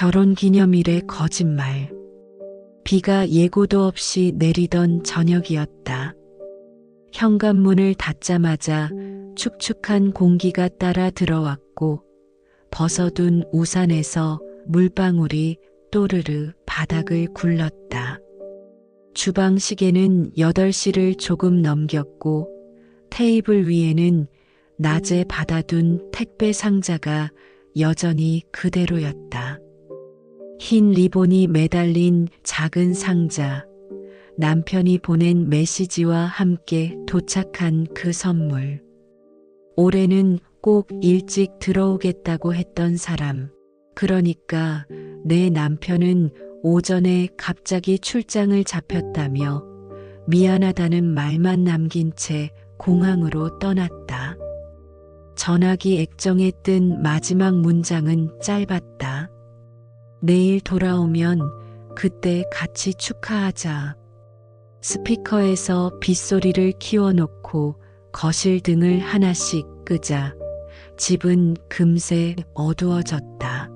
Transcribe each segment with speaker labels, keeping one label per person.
Speaker 1: 결혼기념일의 거짓말. 비가 예고도 없이 내리던 저녁이었다. 현관문을 닫자마자 축축한 공기가 따라 들어왔고 벗어둔 우산에서 물방울이 또르르 바닥을 굴렀다. 주방 시계는 8시를 조금 넘겼고 테이블 위에는 낮에 받아둔 택배 상자가 여전히 그대로였다. 흰 리본이 매달린 작은 상자, 남편이 보낸 메시지와 함께 도착한 그 선물. 올해는 꼭 일찍 들어오겠다고 했던 사람. 그러니까 내 남편은 오전에 갑자기 출장을 잡혔다며 미안하다는 말만 남긴 채 공항으로 떠났다. 전화기 액정에 뜬 마지막 문장은 짧았다. 내일 돌아오면 그때 같이 축하하자. 스피커에서 빗소리를 키워놓고 거실 등을 하나씩 끄자 집은 금세 어두워졌다.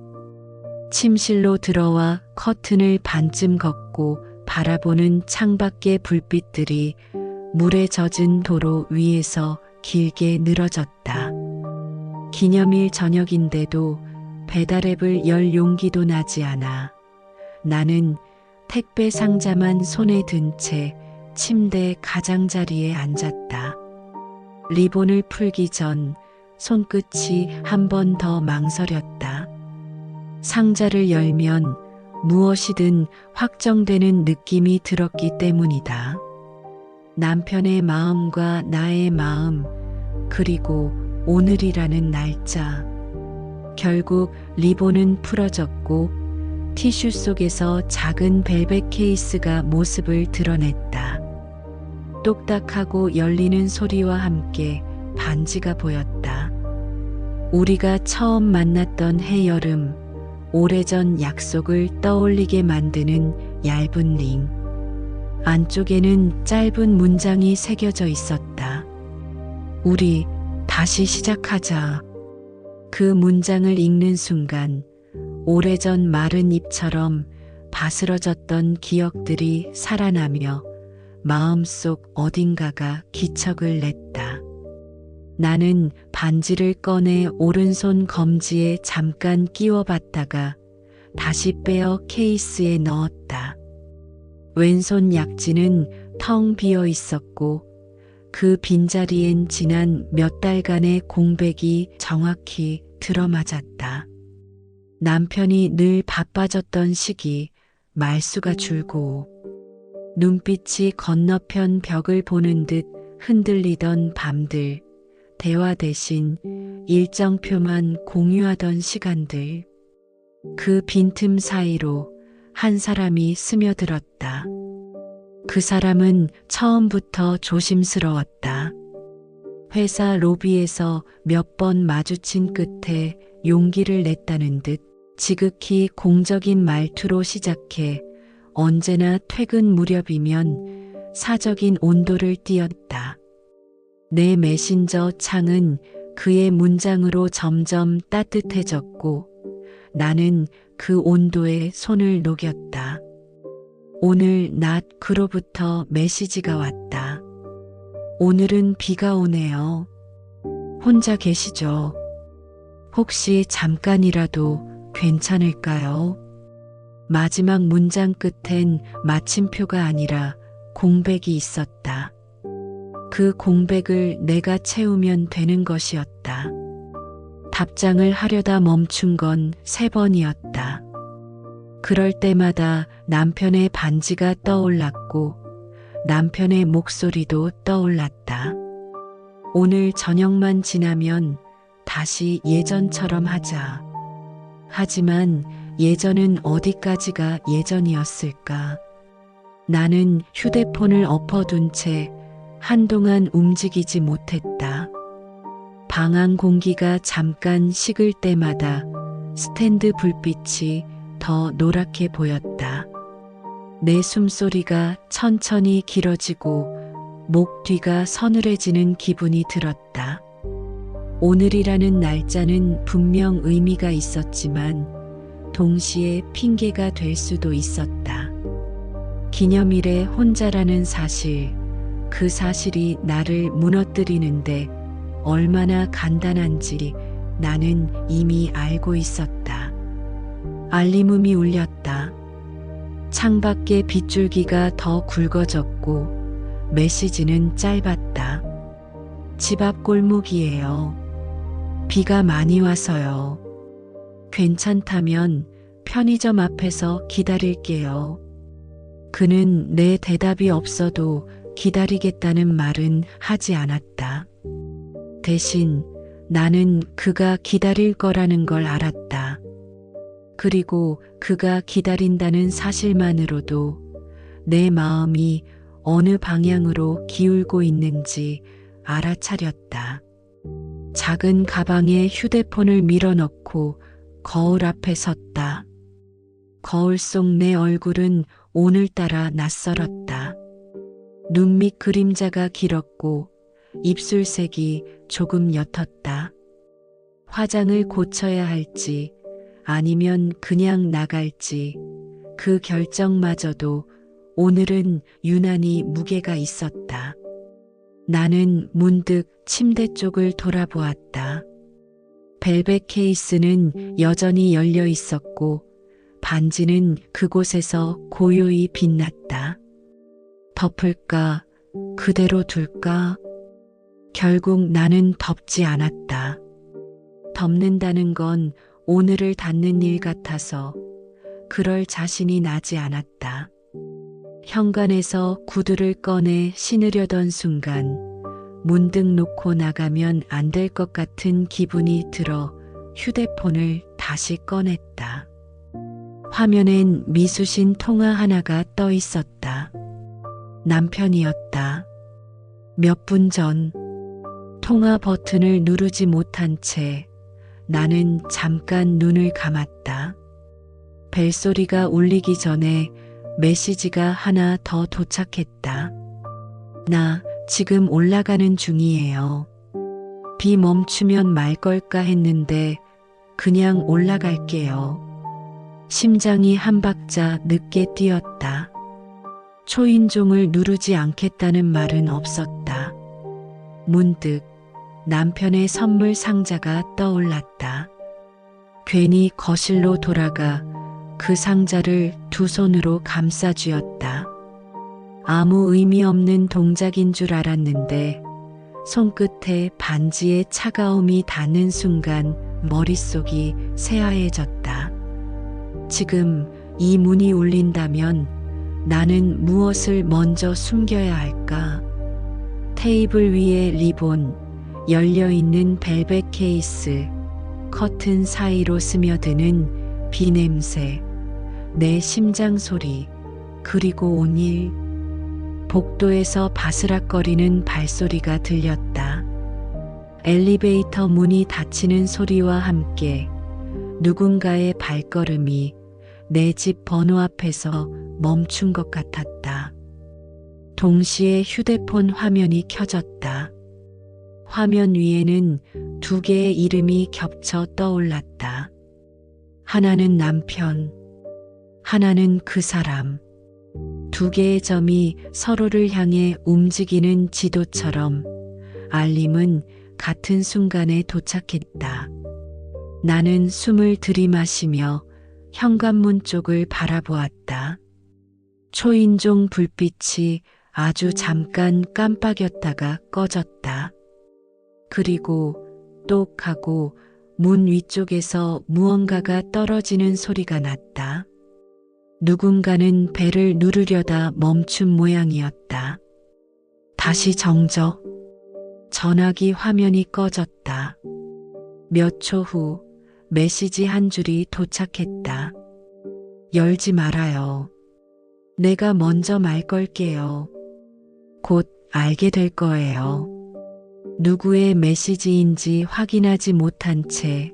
Speaker 1: 침실로 들어와 커튼을 반쯤 걷고 바라보는 창밖의 불빛들이 물에 젖은 도로 위에서 길게 늘어졌다. 기념일 저녁인데도 배달앱을 열 용기도 나지 않아. 나는 택배 상자만 손에 든 채 침대 가장자리에 앉았다. 리본을 풀기 전 손끝이 한 번 더 망설였다. 상자를 열면 무엇이든 확정되는 느낌이 들었기 때문이다. 남편의 마음과 나의 마음, 그리고 오늘이라는 날짜. 결국 리본은 풀어졌고 티슈 속에서 작은 벨벳 케이스가 모습을 드러냈다. 똑딱하고 열리는 소리와 함께 반지가 보였다. 우리가 처음 만났던 해여름, 오래전 약속을 떠올리게 만드는 얇은 링. 안쪽에는 짧은 문장이 새겨져 있었다. 우리 다시 시작하자. 그 문장을 읽는 순간 오래전 마른 잎처럼 바스러졌던 기억들이 살아나며 마음속 어딘가가 기척을 냈다. 나는 반지를 꺼내 오른손 검지에 잠깐 끼워봤다가 다시 빼어 케이스에 넣었다. 왼손 약지는 텅 비어 있었고 그 빈자리엔 지난 몇 달간의 공백이 정확히 들어맞았다. 남편이 늘 바빠졌던 시기, 말수가 줄고 눈빛이 건너편 벽을 보는 듯 흔들리던 밤들, 대화 대신 일정표만 공유하던 시간들. 그 빈틈 사이로 한 사람이 스며들었다. 그 사람은 처음부터 조심스러웠다. 회사 로비에서 몇 번 마주친 끝에 용기를 냈다는 듯 지극히 공적인 말투로 시작해 언제나 퇴근 무렵이면 사적인 온도를 띄었다. 내 메신저 창은 그의 문장으로 점점 따뜻해졌고 나는 그 온도에 손을 녹였다. 오늘 낮 그로부터 메시지가 왔다. 오늘은 비가 오네요. 혼자 계시죠? 혹시 잠깐이라도 괜찮을까요? 마지막 문장 끝엔 마침표가 아니라 공백이 있었다. 그 공백을 내가 채우면 되는 것이었다. 답장을 하려다 멈춘 건 3번이었다. 그럴 때마다 남편의 반지가 떠올랐고 남편의 목소리도 떠올랐다. 오늘 저녁만 지나면 다시 예전처럼 하자. 하지만 예전은 어디까지가 예전이었을까? 나는 휴대폰을 엎어둔 채 한동안 움직이지 못했다. 방안 공기가 잠깐 식을 때마다 스탠드 불빛이 더 노랗게 보였다. 내 숨소리가 천천히 길어지고 목 뒤가 서늘해지는 기분이 들었다. 오늘이라는 날짜는 분명 의미가 있었지만 동시에 핑계가 될 수도 있었다. 기념일에 혼자라는 사실, 그 사실이 나를 무너뜨리는데 얼마나 간단한지 나는 이미 알고 있었다. 알림음이 울렸다. 창밖에 빗줄기가 더 굵어졌고 메시지는 짧았다. 집 앞 골목이에요. 비가 많이 와서요. 괜찮다면 편의점 앞에서 기다릴게요. 그는 내 대답이 없어도 기다리겠다는 말은 하지 않았다. 대신 나는 그가 기다릴 거라는 걸 알았다. 그리고 그가 기다린다는 사실만으로도 내 마음이 어느 방향으로 기울고 있는지 알아차렸다. 작은 가방에 휴대폰을 밀어넣고 거울 앞에 섰다. 거울 속 내 얼굴은 오늘따라 낯설었다. 눈 밑 그림자가 길었고 입술색이 조금 옅었다. 화장을 고쳐야 할지 아니면 그냥 나갈지 그 결정마저도 오늘은 유난히 무게가 있었다. 나는 문득 침대 쪽을 돌아보았다. 벨벳 케이스는 여전히 열려 있었고 반지는 그곳에서 고요히 빛났다. 덮을까? 그대로 둘까? 결국 나는 덮지 않았다. 덮는다는 건 오늘을 닫는 일 같아서 그럴 자신이 나지 않았다. 현관에서 구두를 꺼내 신으려던 순간 문득 놓고 나가면 안 될 것 같은 기분이 들어 휴대폰을 다시 꺼냈다. 화면엔 미수신 통화 하나가 떠 있었다. 남편이었다. 몇 분 전 통화 버튼을 누르지 못한 채 나는 잠깐 눈을 감았다. 벨소리가 울리기 전에 메시지가 하나 더 도착했다. 나 지금 올라가는 중이에요. 비 멈추면 말 걸까 했는데 그냥 올라갈게요. 심장이 한 박자 늦게 뛰었다. 초인종을 누르지 않겠다는 말은 없었다. 문득 남편의 선물 상자가 떠올랐다. 괜히 거실로 돌아가 그 상자를 두 손으로 감싸 쥐었다. 아무 의미 없는 동작인 줄 알았는데 손끝에 반지의 차가움이 닿는 순간 머릿속이 새하얘졌다. 지금 이 문이 울린다면 나는 무엇을 먼저 숨겨야 할까? 테이블 위에 리본, 열려있는 벨벳 케이스, 커튼 사이로 스며드는 비 냄새, 내 심장 소리, 그리고 온일. 복도에서 바스락거리는 발소리가 들렸다. 엘리베이터 문이 닫히는 소리와 함께 누군가의 발걸음이 내 집 번호 앞에서 멈춘 것 같았다. 동시에 휴대폰 화면이 켜졌다. 화면 위에는 두 개의 이름이 겹쳐 떠올랐다. 하나는 남편, 하나는 그 사람. 두 개의 점이 서로를 향해 움직이는 지도처럼 알림은 같은 순간에 도착했다. 나는 숨을 들이마시며 현관문 쪽을 바라보았다. 초인종 불빛이 아주 잠깐 깜빡였다가 꺼졌다. 그리고 똑 하고 문 위쪽에서 무언가가 떨어지는 소리가 났다. 누군가는 벨을 누르려다 멈춘 모양이었다. 다시 정적. 전화기 화면이 꺼졌다. 몇 초 후 메시지 한 줄이 도착했다. 열지 말아요. 내가 먼저 말 걸게요. 곧 알게 될 거예요. 누구의 메시지인지 확인하지 못한 채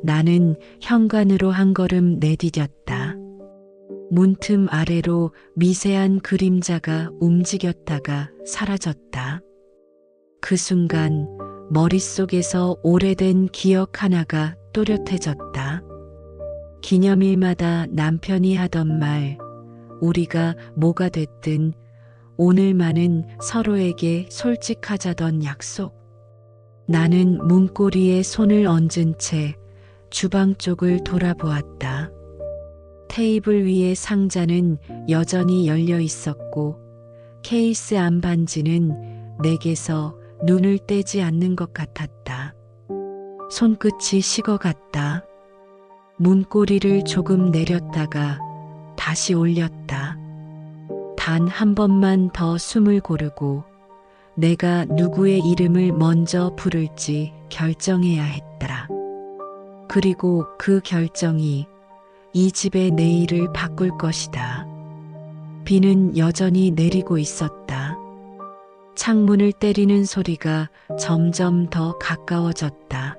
Speaker 1: 나는 현관으로 한 걸음 내디뎠다. 문틈 아래로 미세한 그림자가 움직였다가 사라졌다. 그 순간 머릿속에서 오래된 기억 하나가 또렷해졌다. 기념일마다 남편이 하던 말, 우리가 뭐가 됐든 오늘만은 서로에게 솔직하자던 약속. 나는 문고리에 손을 얹은 채 주방 쪽을 돌아보았다. 테이블 위의 상자는 여전히 열려 있었고 케이스 안 반지는 내게서 눈을 떼지 않는 것 같았다. 손끝이 식어갔다. 문고리를 조금 내렸다가 다시 올렸다. 단 한 번만 더 숨을 고르고 내가 누구의 이름을 먼저 부를지 결정해야 했다. 그리고 그 결정이 이 집의 내일을 바꿀 것이다. 비는 여전히 내리고 있었다. 창문을 때리는 소리가 점점 더 가까워졌다.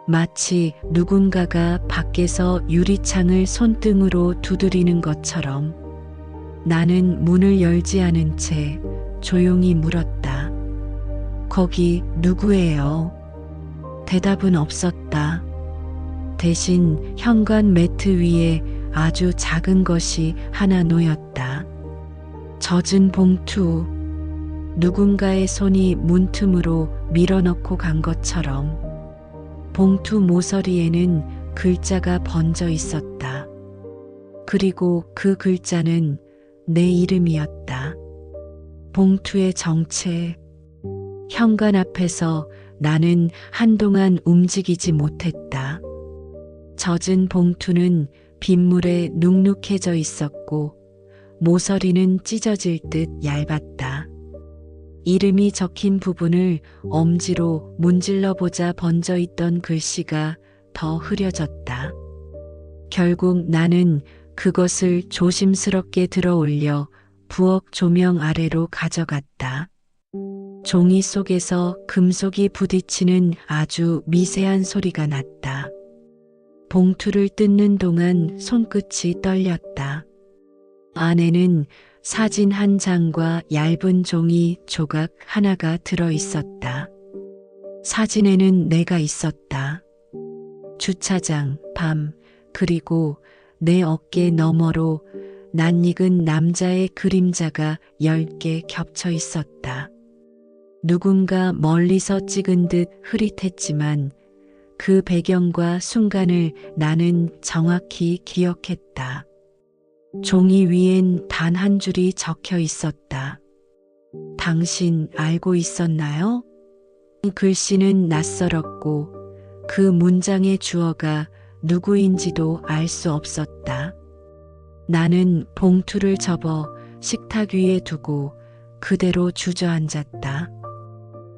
Speaker 1: 마치 누군가가 밖에서 유리창을 손등으로 두드리는 것처럼 나는 문을 열지 않은 채 조용히 물었다. 거기 누구예요? 대답은 없었다. 대신 현관 매트 위에 아주 작은 것이 하나 놓였다. 젖은 봉투. 누군가의 손이 문틈으로 밀어넣고 간 것처럼 봉투 모서리에는 글자가 번져 있었다. 그리고 그 글자는 내 이름이었다. 봉투의 정체. 현관 앞에서 나는 한동안 움직이지 못했다. 젖은 봉투는 빗물에 눅눅해져 있었고 모서리는 찢어질 듯 얇았다. 이름이 적힌 부분을 엄지로 문질러 보자 번져 있던 글씨가 더 흐려졌다. 결국 나는 그것을 조심스럽게 들어 올려 부엌 조명 아래로 가져갔다. 종이 속에서 금속이 부딪히는 아주 미세한 소리가 났다. 봉투를 뜯는 동안 손끝이 떨렸다. 안에는 사진 한 장과 얇은 종이 조각 하나가 들어 있었다. 사진에는 내가 있었다. 주차장, 밤, 그리고 내 어깨 너머로 낯익은 남자의 그림자가 10개 겹쳐 있었다. 누군가 멀리서 찍은 듯 흐릿했지만 그 배경과 순간을 나는 정확히 기억했다. 종이 위엔 단 한 줄이 적혀 있었다. 당신 알고 있었나요? 글씨는 낯설었고 그 문장의 주어가 누구인지도 알 수 없었다. 나는 봉투를 접어 식탁 위에 두고 그대로 주저앉았다.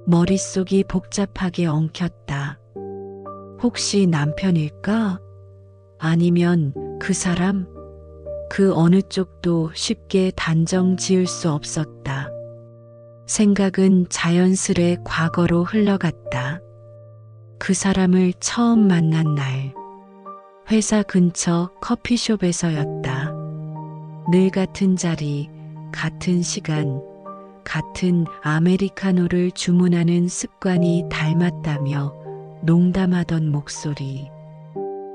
Speaker 1: 머릿속이 복잡하게 엉켰다. 혹시 남편일까? 아니면 그 사람? 그 어느 쪽도 쉽게 단정 지을 수 없었다. 생각은 자연스레 과거로 흘러갔다. 그 사람을 처음 만난 날, 회사 근처 커피숍에서였다. 늘 같은 자리, 같은 시간, 같은 아메리카노를 주문하는 습관이 닮았다며 농담하던 목소리.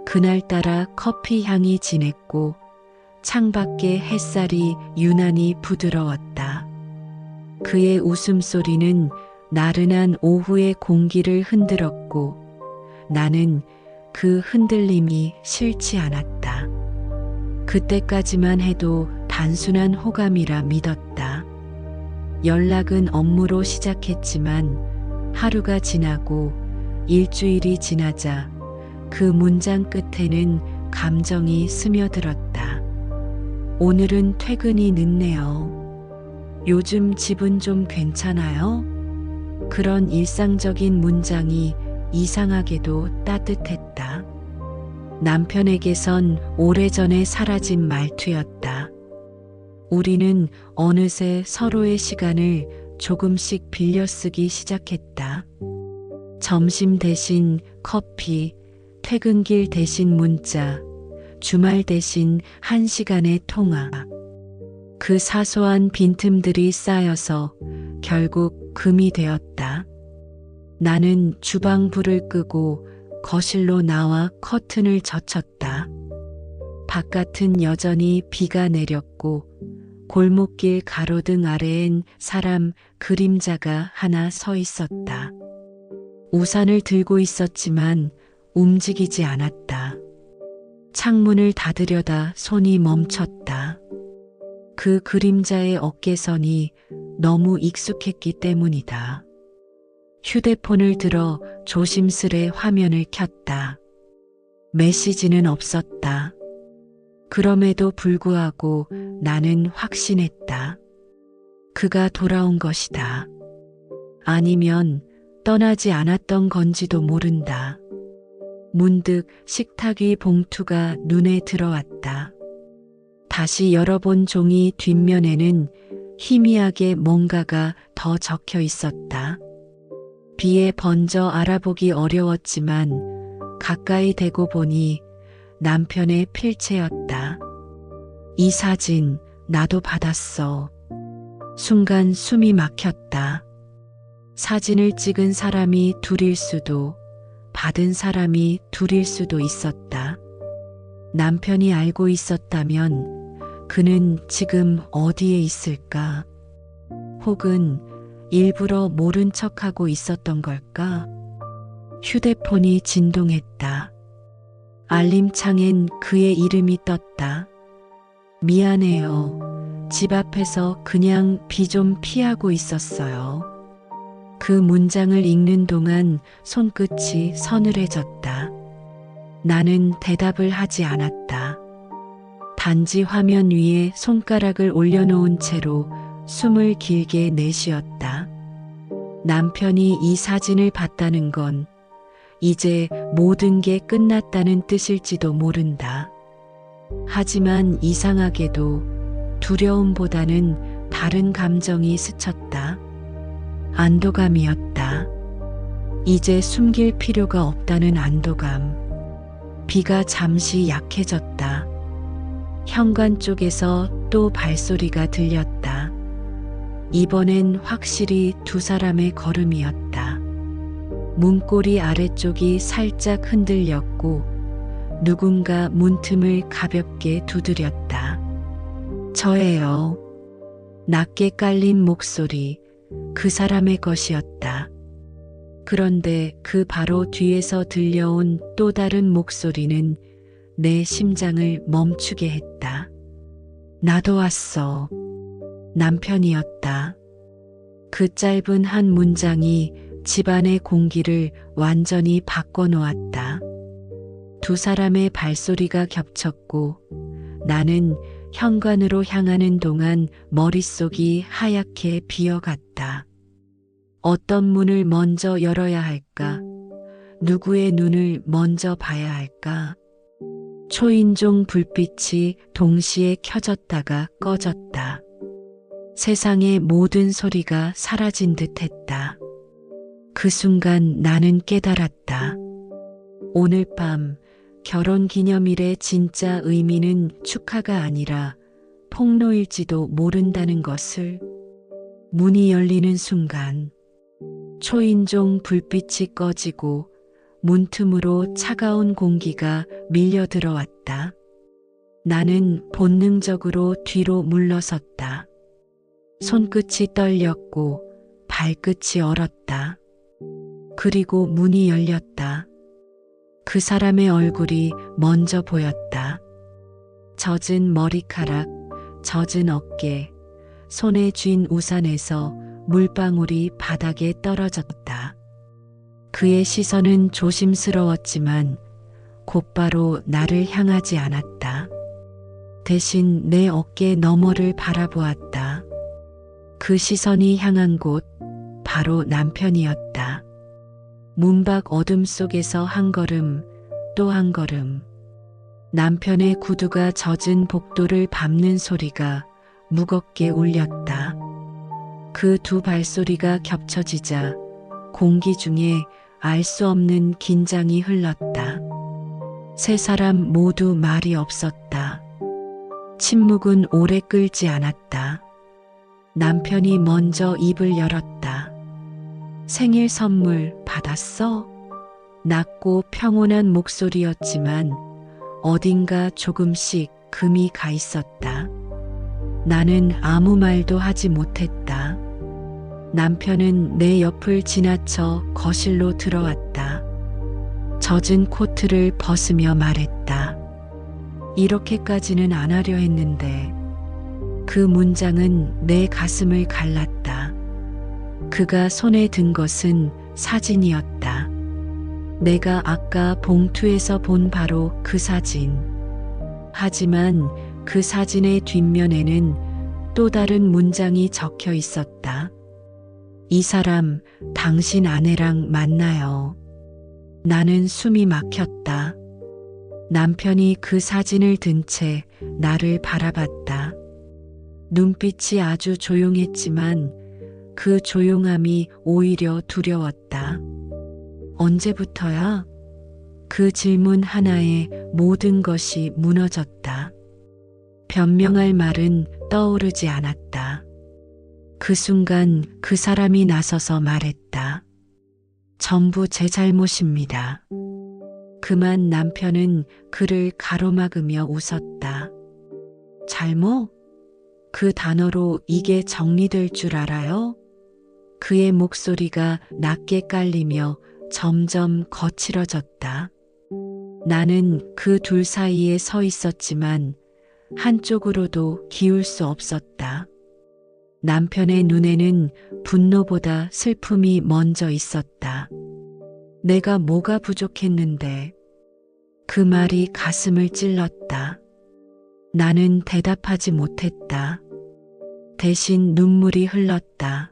Speaker 1: 그날따라 커피 향이 진했고 창밖의 햇살이 유난히 부드러웠다. 그의 웃음소리는 나른한 오후의 공기를 흔들었고 나는 그 흔들림이 싫지 않았다. 그때까지만 해도 단순한 호감이라 믿었다. 연락은 업무로 시작했지만 하루가 지나고 일주일이 지나자 그 문장 끝에는 감정이 스며들었다. 오늘은 퇴근이 늦네요. 요즘 집은 좀 괜찮아요? 그런 일상적인 문장이 이상하게도 따뜻했다. 남편에게선 오래전에 사라진 말투였다. 우리는 어느새 서로의 시간을 조금씩 빌려 쓰기 시작했다. 점심 대신 커피, 퇴근길 대신 문자, 주말 대신 1시간의 통화. 그 사소한 빈틈들이 쌓여서 결국 금이 되었다. 나는 주방 불을 끄고 거실로 나와 커튼을 젖혔다. 바깥은 여전히 비가 내렸고 골목길 가로등 아래엔 사람 그림자가 하나 서 있었다. 우산을 들고 있었지만 움직이지 않았다. 창문을 닫으려다 손이 멈췄다. 그 그림자의 어깨선이 너무 익숙했기 때문이다. 휴대폰을 들어 조심스레 화면을 켰다. 메시지는 없었다. 그럼에도 불구하고 나는 확신했다. 그가 돌아온 것이다. 아니면 떠나지 않았던 건지도 모른다. 문득 식탁 위 봉투가 눈에 들어왔다. 다시 열어본 종이 뒷면에는 희미하게 뭔가가 더 적혀 있었다. 비에 번져 알아보기 어려웠지만 가까이 대고 보니 남편의 필체였다. 이 사진 나도 받았어. 순간 숨이 막혔다. 사진을 찍은 사람이 둘일 수도, 받은 사람이 둘일 수도 있었다. 남편이 알고 있었다면 그는 지금 어디에 있을까? 혹은 일부러 모른 척하고 있었던 걸까? 휴대폰이 진동했다. 알림창엔 그의 이름이 떴다. 미안해요. 집 앞에서 그냥 비 좀 피하고 있었어요. 그 문장을 읽는 동안 손끝이 서늘해졌다. 나는 대답을 하지 않았다. 단지 화면 위에 손가락을 올려놓은 채로 숨을 길게 내쉬었다. 남편이 이 사진을 봤다는 건 이제 모든 게 끝났다는 뜻일지도 모른다. 하지만 이상하게도 두려움보다는 다른 감정이 스쳤다. 안도감이었다. 이제 숨길 필요가 없다는 안도감. 비가 잠시 약해졌다. 현관 쪽에서 또 발소리가 들렸다. 이번엔 확실히 두 사람의 걸음이었다. 문고리 아래쪽이 살짝 흔들렸고 누군가 문틈을 가볍게 두드렸다. 저예요. 낮게 깔린 목소리, 그 사람의 것이었다. 그런데 그 바로 뒤에서 들려온 또 다른 목소리는 내 심장을 멈추게 했다. 나도 왔어. 남편이었다. 그 짧은 한 문장이 집안의 공기를 완전히 바꿔놓았다. 두 사람의 발소리가 겹쳤고 나는 현관으로 향하는 동안 머릿속이 하얗게 비어갔다. 어떤 문을 먼저 열어야 할까? 누구의 눈을 먼저 봐야 할까? 초인종 불빛이 동시에 켜졌다가 꺼졌다. 세상의 모든 소리가 사라진 듯했다. 그 순간 나는 깨달았다. 오늘 밤 결혼기념일의 진짜 의미는 축하가 아니라 폭로일지도 모른다는 것을. 문이 열리는 순간 초인종 불빛이 꺼지고 문틈으로 차가운 공기가 밀려 들어왔다. 나는 본능적으로 뒤로 물러섰다. 손끝이 떨렸고 발끝이 얼었다. 그리고 문이 열렸다. 그 사람의 얼굴이 먼저 보였다. 젖은 머리카락, 젖은 어깨, 손에 쥔 우산에서 물방울이 바닥에 떨어졌다. 그의 시선은 조심스러웠지만 곧바로 나를 향하지 않았다. 대신 내 어깨 너머를 바라보았다. 그 시선이 향한 곳, 바로 남편이었다. 문밖 어둠 속에서 한 걸음, 또 한 걸음. 남편의 구두가 젖은 복도를 밟는 소리가 무겁게 울렸다. 그 두 발소리가 겹쳐지자 공기 중에 알 수 없는 긴장이 흘렀다. 세 사람 모두 말이 없었다. 침묵은 오래 끌지 않았다. 남편이 먼저 입을 열었다. 생일 선물 받았어? 낮고 평온한 목소리였지만 어딘가 조금씩 금이 가 있었다. 나는 아무 말도 하지 못했다. 남편은 내 옆을 지나쳐 거실로 들어왔다. 젖은 코트를 벗으며 말했다. 이렇게까지는 안 하려 했는데. 그 문장은 내 가슴을 갈랐다. 그가 손에 든 것은 사진이었다. 내가 아까 봉투에서 본 바로 그 사진. 하지만 그 사진의 뒷면에는 또 다른 문장이 적혀 있었다. 이 사람 당신 아내랑 만나요. 나는 숨이 막혔다. 남편이 그 사진을 든 채 나를 바라봤다. 눈빛이 아주 조용했지만 그 조용함이 오히려 두려웠다. 언제부터야? 그 질문 하나에 모든 것이 무너졌다. 변명할 말은 떠오르지 않았다. 그 순간 그 사람이 나서서 말했다. 전부 제 잘못입니다. 그만 남편은 그를 가로막으며 웃었다. 잘못? 그 단어로 이게 정리될 줄 알아요? 그의 목소리가 낮게 깔리며 점점 거칠어졌다. 나는 그 둘 사이에 서 있었지만 한쪽으로도 기울 수 없었다. 남편의 눈에는 분노보다 슬픔이 먼저 있었다. 내가 뭐가 부족했는데. 그 말이 가슴을 찔렀다. 나는 대답하지 못했다. 대신 눈물이 흘렀다.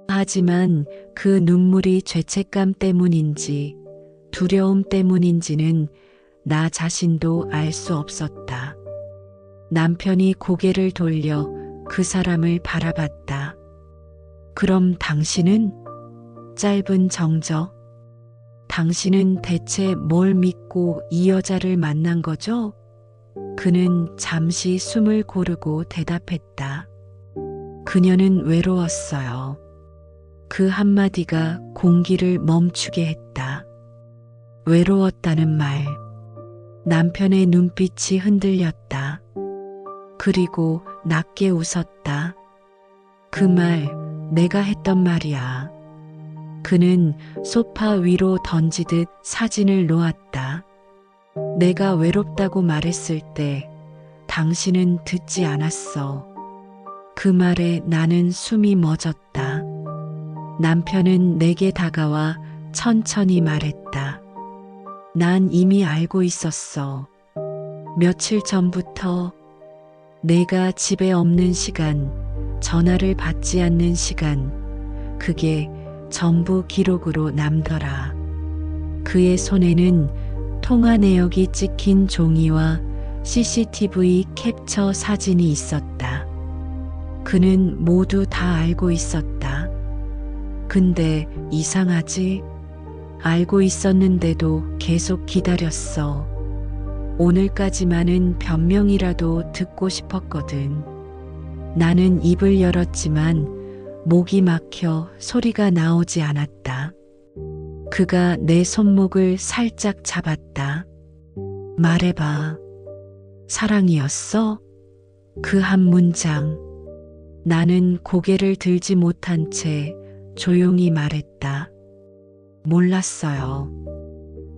Speaker 1: 하지만 그 눈물이 죄책감 때문인지 두려움 때문인지는 나 자신도 알 수 없었다. 남편이 고개를 돌려 그 사람을 바라봤다. 그럼 당신은? 짧은 정적. 당신은 대체 뭘 믿고 이 여자를 만난 거죠? 그는 잠시 숨을 고르고 대답했다. 그녀는 외로웠어요. 그 한마디가 공기를 멈추게 했다. 외로웠다는 말. 남편의 눈빛이 흔들렸다. 그리고 낮게 웃었다. 그 말, 내가 했던 말이야. 그는 소파 위로 던지듯 사진을 놓았다. 내가 외롭다고 말했을 때 당신은 듣지 않았어. 그 말에 나는 숨이 멎었다. 남편은 내게 다가와 천천히 말했다. 난 이미 알고 있었어. 며칠 전부터. 내가 집에 없는 시간, 전화를 받지 않는 시간, 그게 전부 기록으로 남더라. 그의 손에는 통화 내역이 찍힌 종이와 CCTV 캡처 사진이 있었다. 그는 모두 다 알고 있었다. 근데 이상하지? 알고 있었는데도 계속 기다렸어. 오늘까지만은 변명이라도 듣고 싶었거든. 나는 입을 열었지만 목이 막혀 소리가 나오지 않았다. 그가 내 손목을 살짝 잡았다. 말해봐. 사랑이었어? 그 한 문장. 나는 고개를 들지 못한 채 조용히 말했다. 몰랐어요.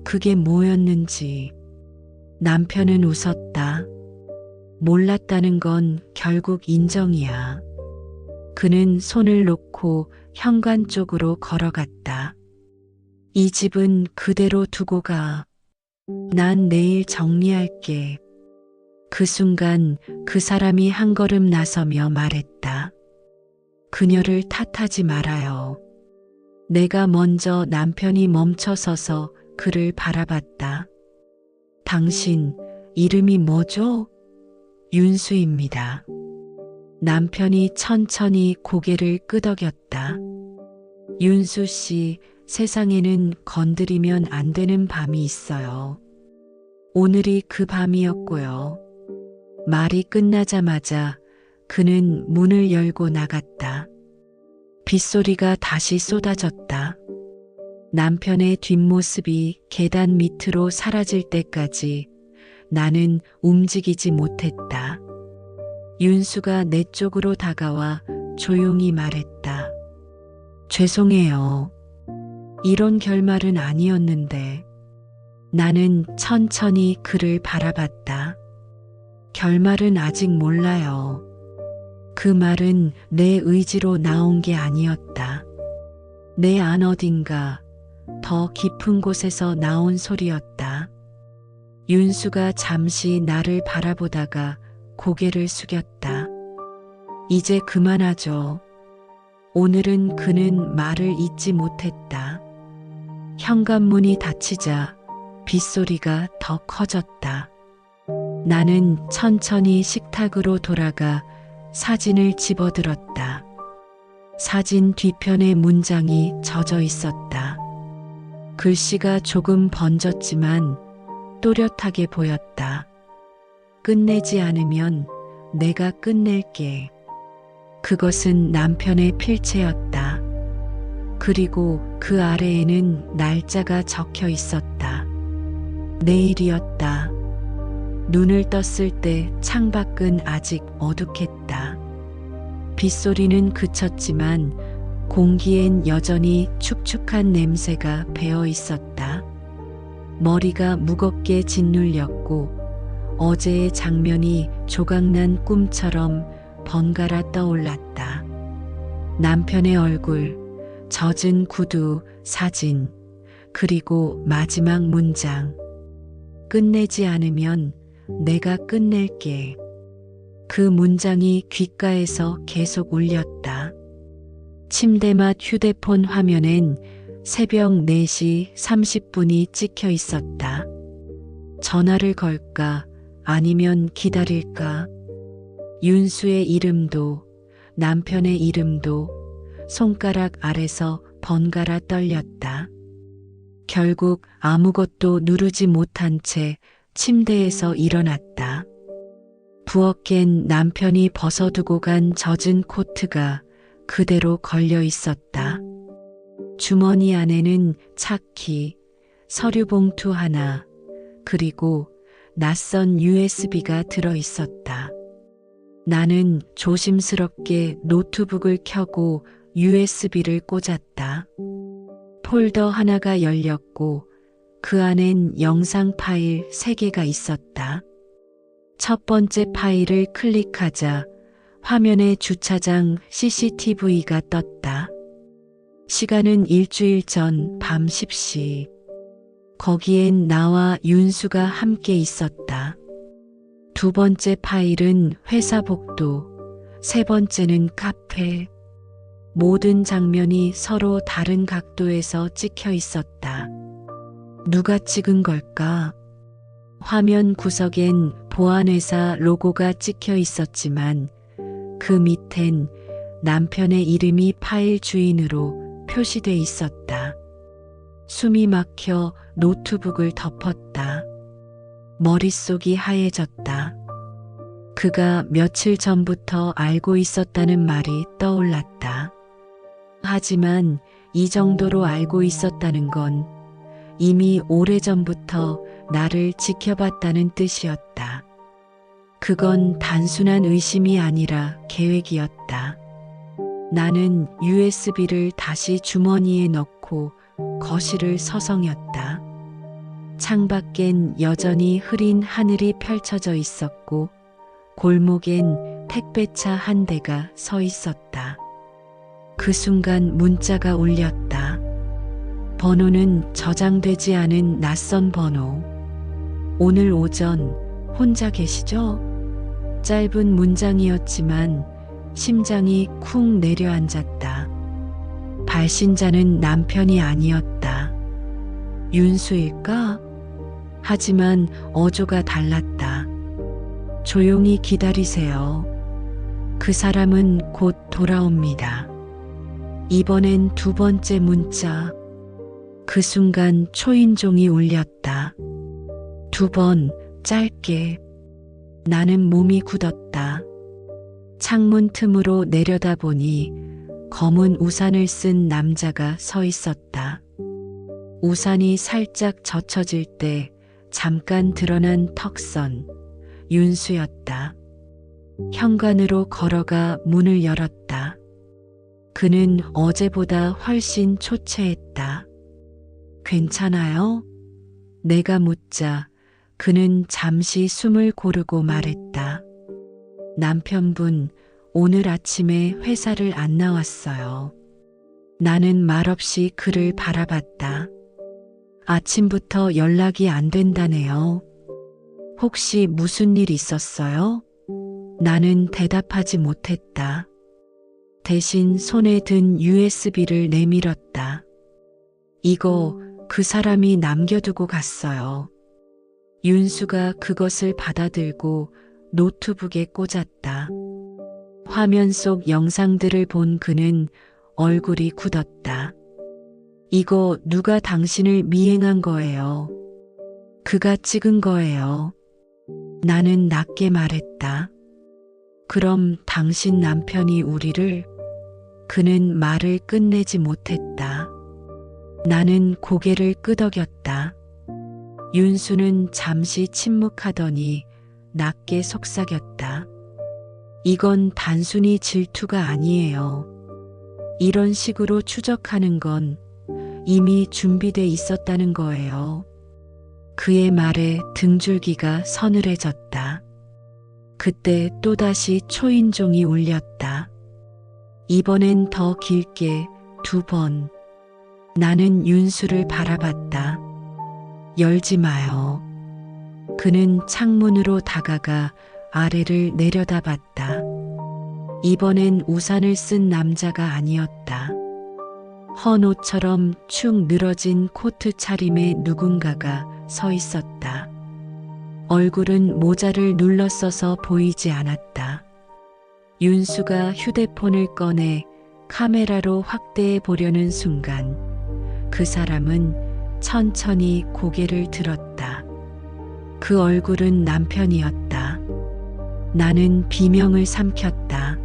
Speaker 1: 그게 뭐였는지. 남편은 웃었다. 몰랐다는 건 결국 인정이야. 그는 손을 놓고 현관 쪽으로 걸어갔다. 이 집은 그대로 두고 가. 난 내일 정리할게. 그 순간 그 사람이 한 걸음 나서며 말했다. 그녀를 탓하지 말아요. 내가 먼저 남편이 멈춰서서 그를 바라봤다. 당신 이름이 뭐죠? 윤수입니다. 남편이 천천히 고개를 끄덕였다. 윤수 씨, 세상에는 건드리면 안 되는 밤이 있어요. 오늘이 그 밤이었고요. 말이 끝나자마자 그는 문을 열고 나갔다. 빗소리가 다시 쏟아졌다. 남편의 뒷모습이 계단 밑으로 사라질 때까지 나는 움직이지 못했다. 윤수가 내 쪽으로 다가와 조용히 말했다. 죄송해요. 이런 결말은 아니었는데. 나는 천천히 그를 바라봤다. 결말은 아직 몰라요. 그 말은 내 의지로 나온 게 아니었다. 내 안 어딘가 더 깊은 곳에서 나온 소리였다. 윤수가 잠시 나를 바라보다가 고개를 숙였다. 이제 그만하죠. 오늘은 그는 말을 잇지 못했다. 현관문이 닫히자 빗소리가 더 커졌다. 나는 천천히 식탁으로 돌아가 사진을 집어들었다. 사진 뒤편에 문장이 젖어 있었다. 글씨가 조금 번졌지만 또렷하게 보였다. 끝내지 않으면 내가 끝낼게. 그것은 남편의 필체였다. 그리고 그 아래에는 날짜가 적혀 있었다. 내일이었다. 눈을 떴을 때 창밖은 아직 어둑했다. 빗소리는 그쳤지만 공기엔 여전히 축축한 냄새가 배어 있었다. 머리가 무겁게 짓눌렸고 어제의 장면이 조각난 꿈처럼 번갈아 떠올랐다. 남편의 얼굴, 젖은 구두, 사진, 그리고 마지막 문장. 끝내지 않으면 내가 끝낼게. 그 문장이 귓가에서 계속 울렸다. 침대맡 휴대폰 화면엔 새벽 4시 30분이 찍혀 있었다. 전화를 걸까 아니면 기다릴까? 윤수의 이름도 남편의 이름도 손가락 아래서 번갈아 떨렸다. 결국 아무것도 누르지 못한 채 침대에서 일어났다. 부엌엔 남편이 벗어두고 간 젖은 코트가 그대로 걸려 있었다. 주머니 안에는 차키, 서류 봉투 하나, 그리고 낯선 USB가 들어 있었다. 나는 조심스럽게 노트북을 켜고 USB를 꽂았다. 폴더 하나가 열렸고 그 안엔 영상 파일 3개가 있었다. 첫 번째 파일을 클릭하자 화면에 주차장 CCTV가 떴다. 시간은 일주일 전 밤 10시. 거기엔 나와 윤수가 함께 있었다. 두 번째 파일은 회사 복도, 세 번째는 카페. 모든 장면이 서로 다른 각도에서 찍혀 있었다. 누가 찍은 걸까? 화면 구석엔 보안회사 로고가 찍혀 있었지만 그 밑엔 남편의 이름이 파일 주인으로 표시돼 있었다. 숨이 막혀 노트북을 덮었다. 머릿속이 하얘졌다. 그가 며칠 전부터 알고 있었다는 말이 떠올랐다. 하지만 이 정도로 알고 있었다는 건 이미 오래전부터 나를 지켜봤다는 뜻이었다. 그건 단순한 의심이 아니라 계획이었다. 나는 USB를 다시 주머니에 넣고 거실을 서성였다. 창밖엔 여전히 흐린 하늘이 펼쳐져 있었고 골목엔 택배차 한 대가 서 있었다. 그 순간 문자가 울렸다. 번호는 저장되지 않은 낯선 번호. 오늘 오전 혼자 계시죠? 짧은 문장이었지만 심장이 쿵 내려앉았다. 발신자는 남편이 아니었다. 윤수일까? 하지만 어조가 달랐다. 조용히 기다리세요. 그 사람은 곧 돌아옵니다. 이번엔 두 번째 문자. 그 순간 초인종이 울렸다. 2번, 짧게. 나는 몸이 굳었다. 창문 틈으로 내려다보니 검은 우산을 쓴 남자가 서 있었다. 우산이 살짝 젖혀질 때 잠깐 드러난 턱선, 윤수였다. 현관으로 걸어가 문을 열었다. 그는 어제보다 훨씬 초췌했다. 괜찮아요? 내가 묻자 그는 잠시 숨을 고르고 말했다. 남편분, 오늘 아침에 회사를 안 나왔어요. 나는 말없이 그를 바라봤다. 아침부터 연락이 안 된다네요. 혹시 무슨 일 있었어요? 나는 대답하지 못했다. 대신 손에 든 USB를 내밀었다. 이거 그 사람이 남겨두고 갔어요. 윤수가 그것을 받아들고 노트북에 꽂았다. 화면 속 영상들을 본 그는 얼굴이 굳었다. 이거 누가 당신을 미행한 거예요? 그가 찍은 거예요. 나는 낮게 말했다. 그럼 당신 남편이 우리를? 그는 말을 끝내지 못했다. 나는 고개를 끄덕였다. 윤수는 잠시 침묵하더니 낮게 속삭였다. 이건 단순히 질투가 아니에요. 이런 식으로 추적하는 건 이미 준비돼 있었다는 거예요. 그의 말에 등줄기가 서늘해졌다. 그때 또다시 초인종이 울렸다. 이번엔 더 길게 2번. 나는 윤수를 바라봤다. 열지 마요. 그는 창문으로 다가가 아래를 내려다봤다. 이번엔 우산을 쓴 남자가 아니었다. 헌 옷처럼 축 늘어진 코트 차림에 누군가가 서 있었다. 얼굴은 모자를 눌러써서 보이지 않았다. 윤수가 휴대폰을 꺼내 카메라로 확대해 보려는 순간 그 사람은 천천히 고개를 들었다. 그 얼굴은 남편이었다. 나는 비명을 삼켰다.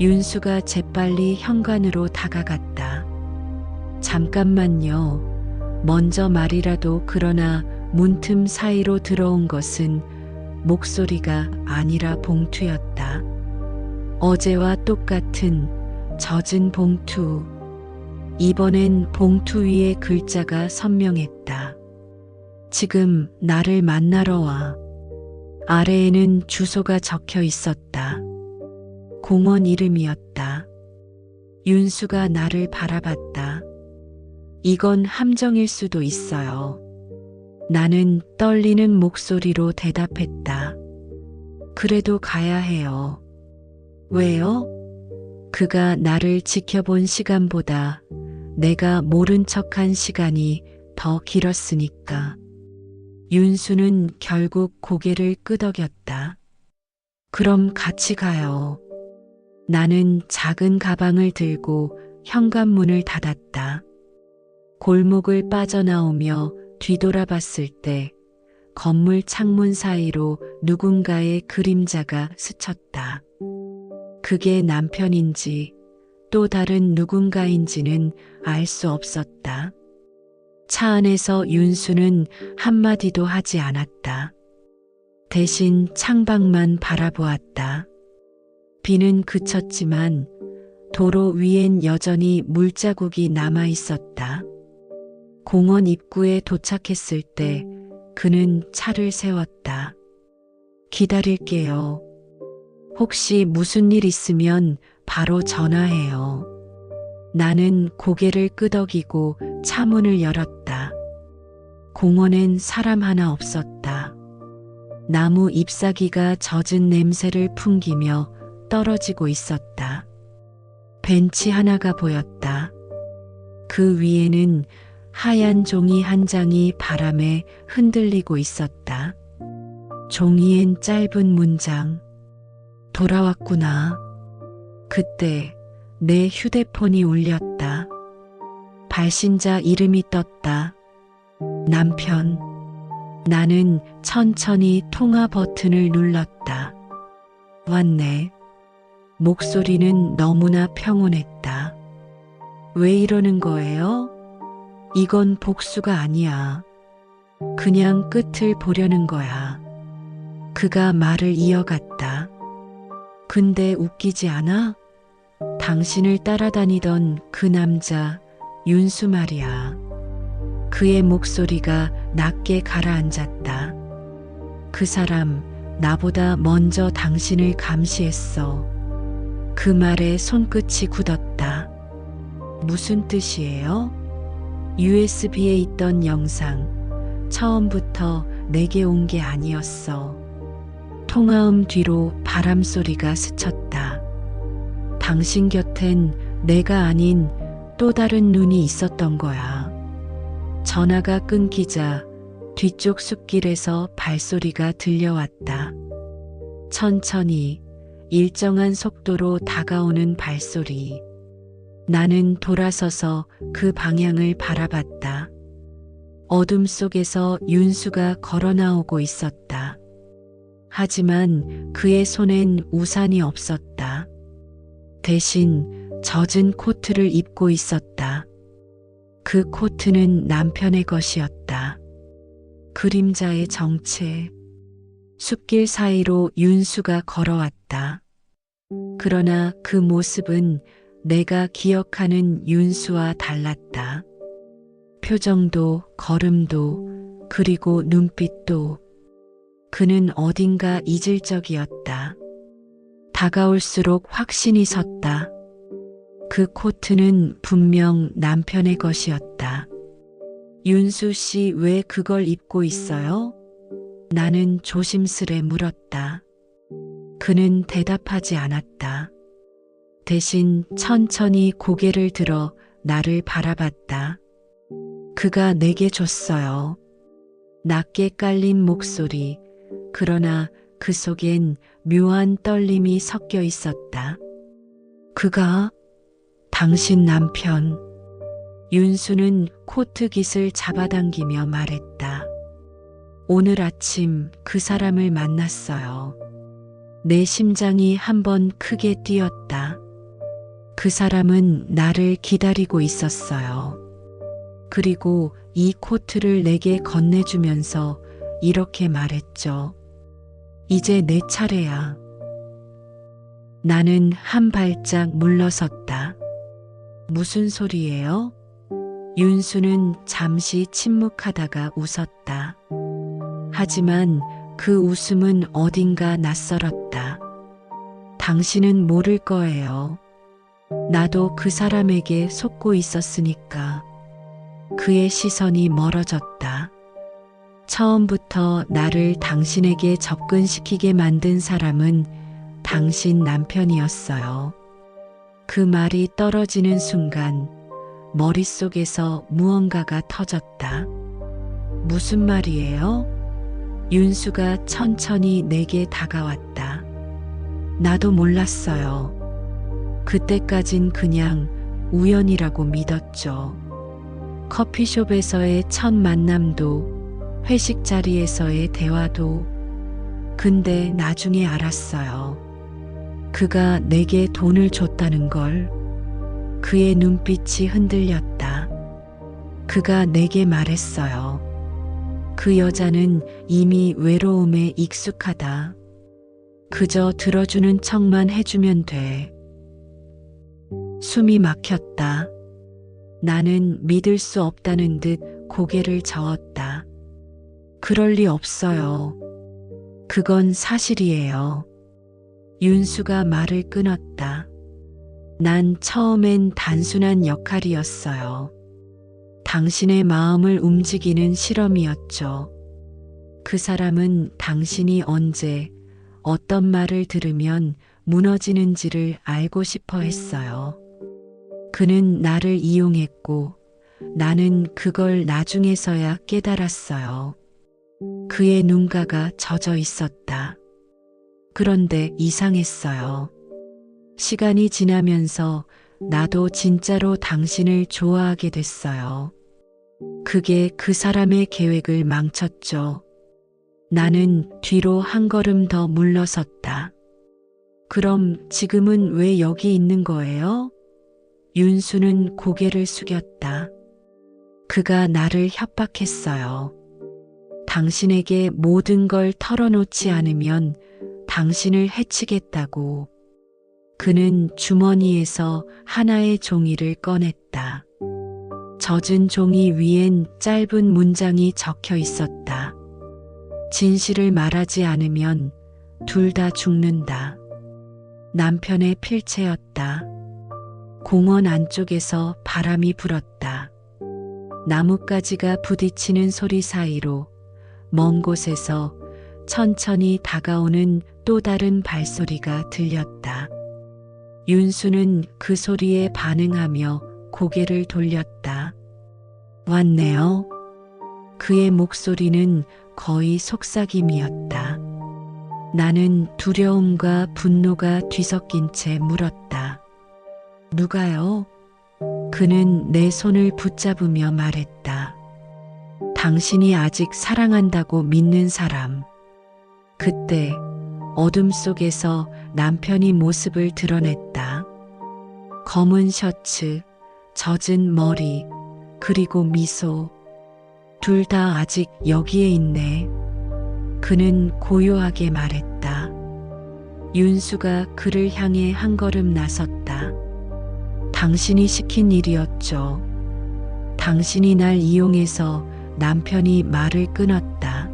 Speaker 1: 윤수가 재빨리 현관으로 다가갔다. 잠깐만요. 먼저 말이라도. 그러나 문틈 사이로 들어온 것은 목소리가 아니라 봉투였다. 어제와 똑같은 젖은 봉투. 이번엔 봉투 위에 글자가 선명했다. 지금 나를 만나러 와. 아래에는 주소가 적혀 있었다. 공원 이름이었다. 윤수가 나를 바라봤다. 이건 함정일 수도 있어요. 나는 떨리는 목소리로 대답했다. 그래도 가야 해요. 왜요? 그가 나를 지켜본 시간보다 내가 모른 척한 시간이 더 길었으니까. 윤수는 결국 고개를 끄덕였다. 그럼 같이 가요. 나는 작은 가방을 들고 현관문을 닫았다. 골목을 빠져나오며 뒤돌아봤을 때 건물 창문 사이로 누군가의 그림자가 스쳤다. 그게 남편인지 또 다른 누군가인지는 알 수 없었다. 차 안에서 윤수는 한마디도 하지 않았다. 대신 창밖만 바라보았다. 비는 그쳤지만 도로 위엔 여전히 물자국이 남아 있었다. 공원 입구에 도착했을 때 그는 차를 세웠다. 기다릴게요. 혹시 무슨 일 있으면 바로 전화해요. 나는 고개를 끄덕이고 차 문을 열었다. 공원엔 사람 하나 없었다. 나무 잎사귀가 젖은 냄새를 풍기며 떨어지고 있었다. 벤치 하나가 보였다. 그 위에는 하얀 종이 한 장이 바람에 흔들리고 있었다. 종이엔 짧은 문장. 돌아왔구나. 그때 내 휴대폰이 울렸다. 발신자 이름이 떴다. 남편. 나는 천천히 통화 버튼을 눌렀다. 왔네. 목소리는 너무나 평온했다. 왜 이러는 거예요? 이건 복수가 아니야. 그냥 끝을 보려는 거야. 그가 말을 이어갔다. 근데 웃기지 않아? 당신을 따라다니던 그 남자 윤수 말이야. 그의 목소리가 낮게 가라앉았다. 그 사람 나보다 먼저 당신을 감시했어. 그 말에 손끝이 굳었다. 무슨 뜻이에요? USB에 있던 영상 처음부터 내게 온 게 아니었어. 통화음 뒤로 바람 소리가 스쳤다. 당신 곁엔 내가 아닌 또 다른 눈이 있었던 거야. 전화가 끊기자 뒤쪽 숲길에서 발소리가 들려왔다. 천천히 일정한 속도로 다가오는 발소리. 나는 돌아서서 그 방향을 바라봤다. 어둠 속에서 윤수가 걸어 나오고 있었다. 하지만 그의 손엔 우산이 없었다. 대신 젖은 코트를 입고 있었다. 그 코트는 남편의 것이었다. 그림자의 정체. 숲길 사이로 윤수가 걸어왔다. 그러나 그 모습은 내가 기억하는 윤수와 달랐다. 표정도 걸음도 그리고 눈빛도. 그는 어딘가 이질적이었다. 다가올수록 확신이 섰다. 그 코트는 분명 남편의 것이었다. 윤수 씨 왜 그걸 입고 있어요? 나는 조심스레 물었다. 그는 대답하지 않았다. 대신 천천히 고개를 들어 나를 바라봤다. 그가 내게 줬어요. 낮게 깔린 목소리. 그러나 그 속엔 묘한 떨림이 섞여 있었다. 그가 당신 남편. 윤수는 코트 깃을 잡아당기며 말했다. 오늘 아침 그 사람을 만났어요. 내 심장이 한번 크게 뛰었다. 그 사람은 나를 기다리고 있었어요. 그리고 이 코트를 내게 건네주면서 이렇게 말했죠. 이제 내 차례야. 나는 한 발짝 물러섰다. 무슨 소리예요? 윤수는 잠시 침묵하다가 웃었다. 하지만 그 웃음은 어딘가 낯설었다. 당신은 모를 거예요. 나도 그 사람에게 속고 있었으니까. 그의 시선이 멀어졌다. 처음부터 나를 당신에게 접근시키게 만든 사람은 당신 남편이었어요. 그 말이 떨어지는 순간 머릿속에서 무언가가 터졌다. 무슨 말이에요? 윤수가 천천히 내게 다가왔다. 나도 몰랐어요. 그때까진 그냥 우연이라고 믿었죠. 커피숍에서의 첫 만남도 회식 자리에서의 대화도. 근데 나중에 알았어요. 그가 내게 돈을 줬다는 걸. 그의 눈빛이 흔들렸다. 그가 내게 말했어요. 그 여자는 이미 외로움에 익숙하다. 그저 들어주는 척만 해주면 돼. 숨이 막혔다. 나는 믿을 수 없다는 듯 고개를 저었다. 그럴 리 없어요. 그건 사실이에요. 윤수가 말을 끊었다. 난 처음엔 단순한 역할이었어요. 당신의 마음을 움직이는 실험이었죠. 그 사람은 당신이 언제 어떤 말을 들으면 무너지는지를 알고 싶어 했어요. 그는 나를 이용했고 나는 그걸 나중에서야 깨달았어요. 그의 눈가가 젖어 있었다. 그런데 이상했어요. 시간이 지나면서 나도 진짜로 당신을 좋아하게 됐어요. 그게 그 사람의 계획을 망쳤죠. 나는 뒤로 한 걸음 더 물러섰다. 그럼 지금은 왜 여기 있는 거예요? 윤수는 고개를 숙였다. 그가 나를 협박했어요. 당신에게 모든 걸 털어놓지 않으면 당신을 해치겠다고. 그는 주머니에서 하나의 종이를 꺼냈다. 젖은 종이 위엔 짧은 문장이 적혀 있었다. 진실을 말하지 않으면 둘 다 죽는다. 남편의 필체였다. 공원 안쪽에서 바람이 불었다. 나뭇가지가 부딪히는 소리 사이로 먼 곳에서 천천히 다가오는 또 다른 발소리가 들렸다. 윤수는 그 소리에 반응하며 고개를 돌렸다. 왔네요. 그의 목소리는 거의 속삭임이었다. 나는 두려움과 분노가 뒤섞인 채 물었다. 누가요? 그는 내 손을 붙잡으며 말했다. 당신이 아직 사랑한다고 믿는 사람. 그때 어둠 속에서 남편이 모습을 드러냈다. 검은 셔츠, 젖은 머리, 그리고 미소. 둘 다 아직 여기에 있네. 그는 고요하게 말했다. 윤수가 그를 향해 한 걸음 나섰다. 당신이 시킨 일이었죠. 당신이 날 이용해서 남편이 말을 끊었다.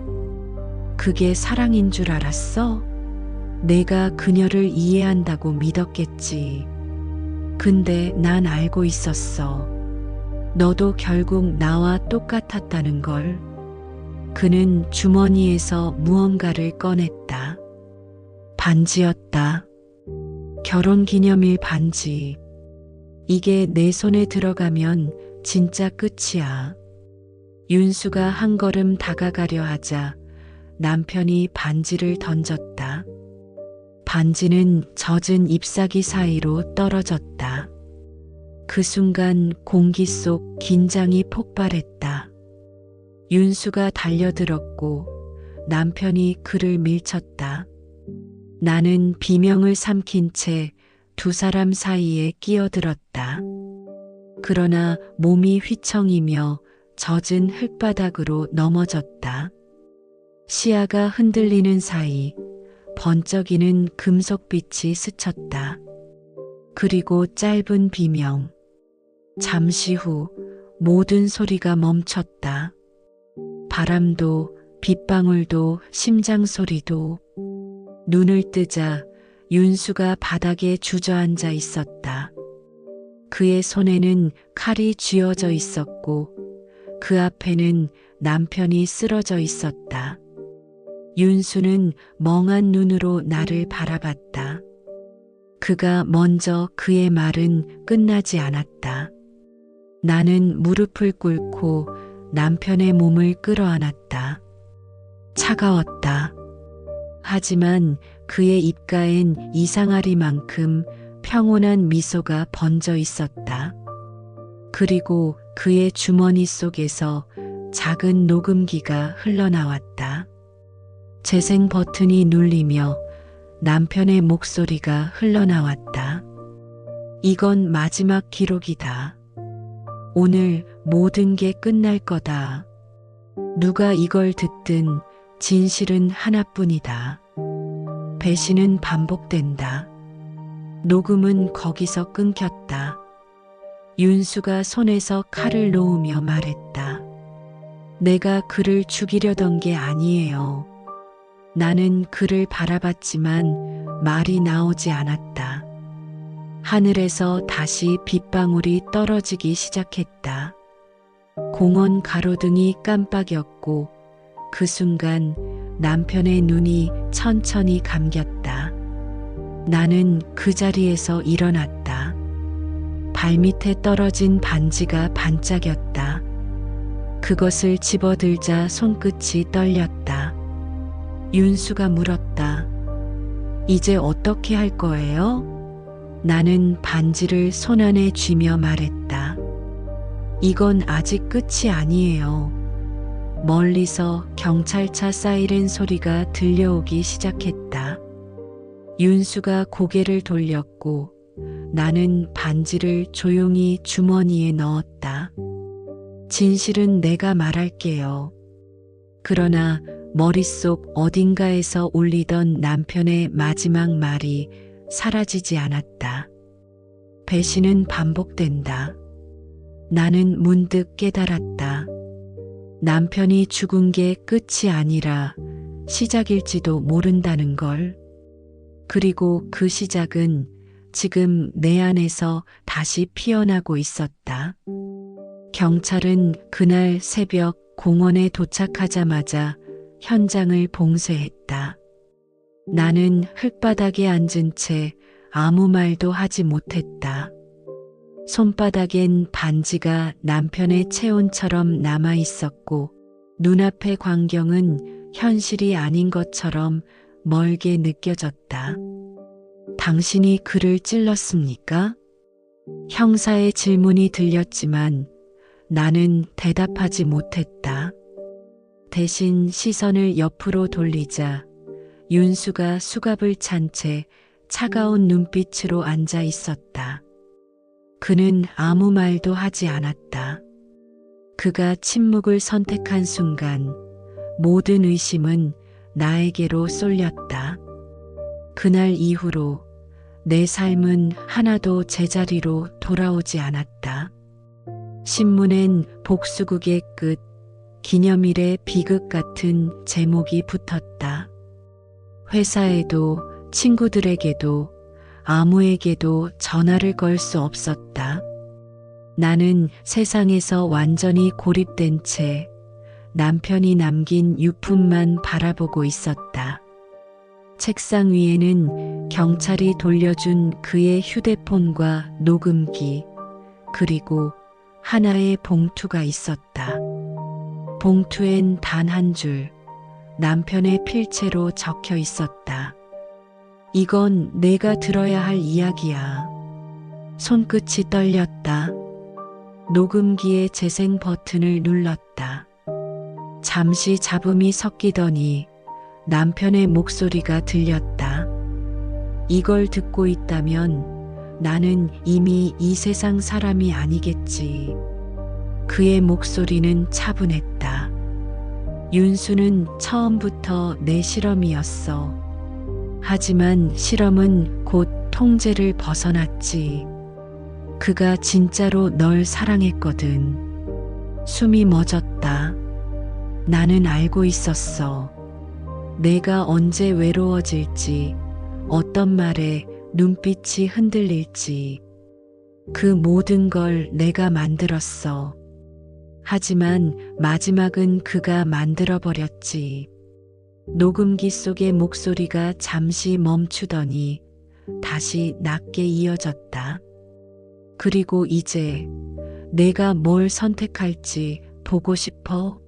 Speaker 1: 그게 사랑인 줄 알았어? 내가 그녀를 이해한다고 믿었겠지. 근데 난 알고 있었어. 너도 결국 나와 똑같았다는 걸. 그는 주머니에서 무언가를 꺼냈다. 반지였다. 결혼기념일 반지. 이게 내 손에 들어가면 진짜 끝이야. 윤수가 한 걸음 다가가려 하자 남편이 반지를 던졌다. 반지는 젖은 잎사귀 사이로 떨어졌다. 그 순간 공기 속 긴장이 폭발했다. 윤수가 달려들었고 남편이 그를 밀쳤다. 나는 비명을 삼킨 채 두 사람 사이에 끼어들었다. 그러나 몸이 휘청이며 젖은 흙바닥으로 넘어졌다. 시야가 흔들리는 사이 번쩍이는 금속빛이 스쳤다. 그리고 짧은 비명. 잠시 후 모든 소리가 멈췄다. 바람도, 빗방울도, 심장 소리도. 눈을 뜨자 윤수가 바닥에 주저앉아 있었다. 그의 손에는 칼이 쥐어져 있었고 그 앞에는 남편이 쓰러져 있었다. 윤수는 멍한 눈으로 나를 바라봤다. 그가 먼저 그의 말은 끝나지 않았다. 나는 무릎을 꿇고 남편의 몸을 끌어안았다. 차가웠다. 하지만 그의 입가엔 이상하리만큼 평온한 미소가 번져 있었다. 그리고 그의 주머니 속에서 작은 녹음기가 흘러나왔다. 재생 버튼이 눌리며 남편의 목소리가 흘러나왔다. 이건 마지막 기록이다. 오늘 모든 게 끝날 거다. 누가 이걸 듣든 진실은 하나뿐이다. 배신은 반복된다. 녹음은 거기서 끊겼다. 윤수가 손에서 칼을 놓으며 말했다. 내가 그를 죽이려던 게 아니에요. 나는 그를 바라봤지만 말이 나오지 않았다. 하늘에서 다시 빗방울이 떨어지기 시작했다. 공원 가로등이 깜빡였고 그 순간 남편의 눈이 천천히 감겼다. 나는 그 자리에서 일어났다. 발밑에 떨어진 반지가 반짝였다. 그것을 집어들자 손끝이 떨렸다. 윤수가 물었다. 이제 어떻게 할 거예요? 나는 반지를 손안에 쥐며 말했다. 이건 아직 끝이 아니에요. 멀리서 경찰차 사이렌 소리가 들려오기 시작했다. 윤수가 고개를 돌렸고 나는 반지를 조용히 주머니에 넣었다. 진실은 내가 말할게요. 그러나 머릿속 어딘가에서 울리던 남편의 마지막 말이 사라지지 않았다. 배신은 반복된다. 나는 문득 깨달았다. 남편이 죽은 게 끝이 아니라 시작일지도 모른다는 걸. 그리고 그 시작은 지금 내 안에서 다시 피어나고 있었다. 경찰은 그날 새벽 공원에 도착하자마자 현장을 봉쇄했다. 나는 흙바닥에 앉은 채 아무 말도 하지 못했다. 손바닥엔 반지가 남편의 체온처럼 남아 있었고 눈앞의 광경은 현실이 아닌 것처럼 멀게 느껴졌다. 당신이 그를 찔렀습니까? 형사의 질문이 들렸지만 나는 대답하지 못했다. 대신 시선을 옆으로 돌리자 윤수가 수갑을 찬 채 차가운 눈빛으로 앉아 있었다. 그는 아무 말도 하지 않았다. 그가 침묵을 선택한 순간 모든 의심은 나에게로 쏠렸다. 그날 이후로 내 삶은 하나도 제자리로 돌아오지 않았다. 신문엔 복수극의 끝, 기념일의 비극 같은 제목이 붙었다. 회사에도 친구들에게도 아무에게도 전화를 걸 수 없었다. 나는 세상에서 완전히 고립된 채 남편이 남긴 유품만 바라보고 있었다. 책상 위에는 경찰이 돌려준 그의 휴대폰과 녹음기, 그리고 하나의 봉투가 있었다. 봉투엔 단 한 줄, 남편의 필체로 적혀 있었다. 이건 내가 들어야 할 이야기야. 손끝이 떨렸다. 녹음기의 재생 버튼을 눌렀다. 잠시 잡음이 섞이더니 남편의 목소리가 들렸다. 이걸 듣고 있다면 나는 이미 이 세상 사람이 아니겠지. 그의 목소리는 차분했다. 윤수는 처음부터 내 실험이었어. 하지만 실험은 곧 통제를 벗어났지. 그가 진짜로 널 사랑했거든. 숨이 멎었다. 나는 알고 있었어. 내가 언제 외로워질지, 어떤 말에 눈빛이 흔들릴지. 그 모든 걸 내가 만들었어. 하지만 마지막은 그가 만들어버렸지. 녹음기 속의 목소리가 잠시 멈추더니 다시 낮게 이어졌다. 그리고 이제 내가 뭘 선택할지 보고 싶어?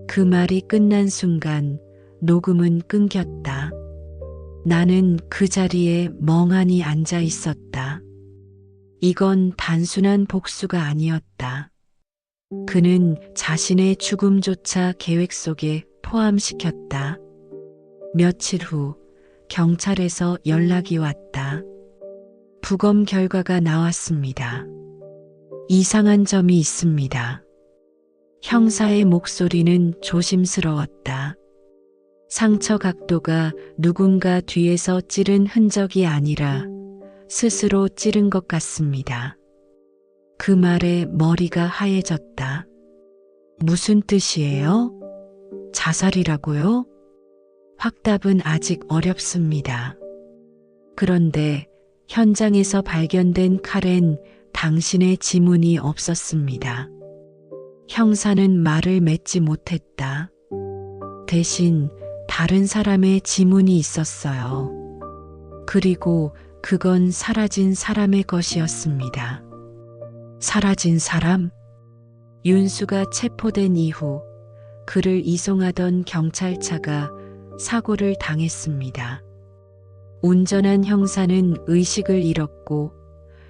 Speaker 1: 그 말이 끝난 순간 녹음은 끊겼다. 나는 그 자리에 멍하니 앉아 있었다. 이건 단순한 복수가 아니었다. 그는 자신의 죽음조차 계획 속에 포함시켰다. 며칠 후 경찰에서 연락이 왔다. 부검 결과가 나왔습니다. 이상한 점이 있습니다. 형사의 목소리는 조심스러웠다. 상처 각도가 누군가 뒤에서 찌른 흔적이 아니라 스스로 찌른 것 같습니다. 그 말에 머리가 하얘졌다. 무슨 뜻이에요? 자살이라고요? 확답은 아직 어렵습니다. 그런데 현장에서 발견된 칼엔 당신의 지문이 없었습니다. 형사는 말을 맺지 못했다. 대신 다른 사람의 지문이 있었어요. 그리고 그건 사라진 사람의 것이었습니다. 사라진 사람? 윤수가 체포된 이후 그를 이송하던 경찰차가 사고를 당했습니다. 운전한 형사는 의식을 잃었고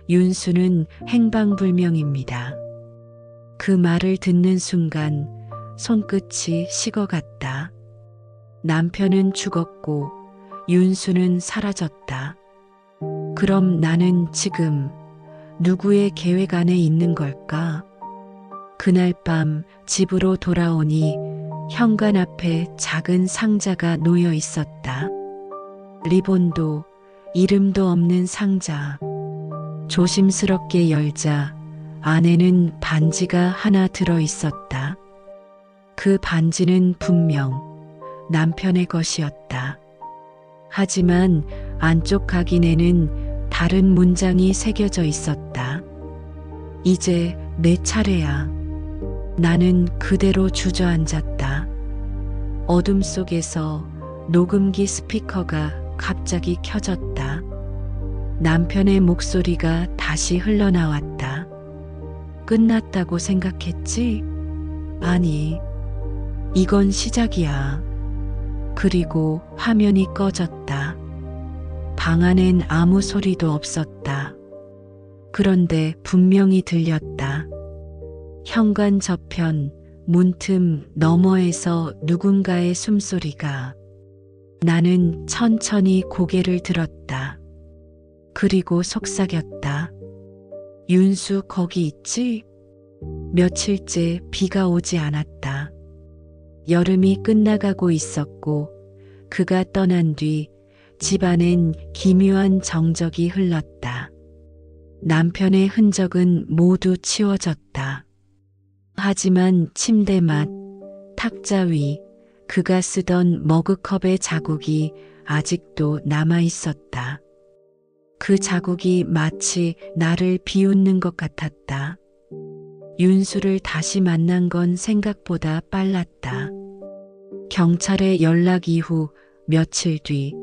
Speaker 1: 윤수는 행방불명입니다. 그 말을 듣는 순간 손끝이 식어갔다. 남편은 죽었고 윤수는 사라졌다. 그럼 나는 지금 누구의 계획 안에 있는 걸까? 그날 밤 집으로 돌아오니 현관 앞에 작은 상자가 놓여 있었다. 리본도 이름도 없는 상자. 조심스럽게 열자 안에는 반지가 하나 들어 있었다. 그 반지는 분명 남편의 것이었다. 하지만 안쪽 각인에는 다른 문장이 새겨져 있었다. 이제 내 차례야. 나는 그대로 주저앉았다. 어둠 속에서 녹음기 스피커가 갑자기 켜졌다. 남편의 목소리가 다시 흘러나왔다. 끝났다고 생각했지? 아니, 이건 시작이야. 그리고 화면이 꺼졌다. 방 안엔 아무 소리도 없었다. 그런데 분명히 들렸다. 현관 저편 문틈 너머에서 누군가의 숨소리가. 나는 천천히 고개를 들었다. 그리고 속삭였다. 윤수 거기 있지? 며칠째 비가 오지 않았다. 여름이 끝나가고 있었고 그가 떠난 뒤 집안엔 기묘한 정적이 흘렀다. 남편의 흔적은 모두 치워졌다. 하지만 침대맡, 탁자 위, 그가 쓰던 머그컵의 자국이 아직도 남아 있었다. 그 자국이 마치 나를 비웃는 것 같았다. 윤수를 다시 만난 건 생각보다 빨랐다. 경찰의 연락 이후 며칠 뒤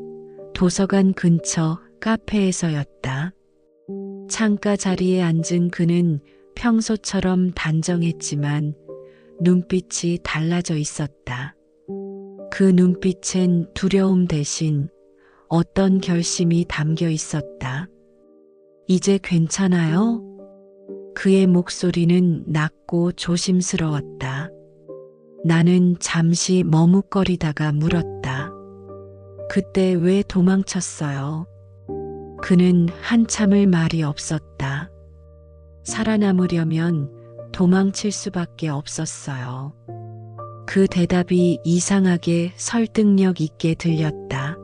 Speaker 1: 도서관 근처 카페에서였다. 창가 자리에 앉은 그는 평소처럼 단정했지만 눈빛이 달라져 있었다. 그 눈빛엔 두려움 대신 어떤 결심이 담겨 있었다. 이제 괜찮아요? 그의 목소리는 낮고 조심스러웠다. 나는 잠시 머뭇거리다가 물었다. 그때 왜 도망쳤어요? 그는 한참을 말이 없었다. 살아남으려면 도망칠 수밖에 없었어요. 그 대답이 이상하게 설득력 있게 들렸다.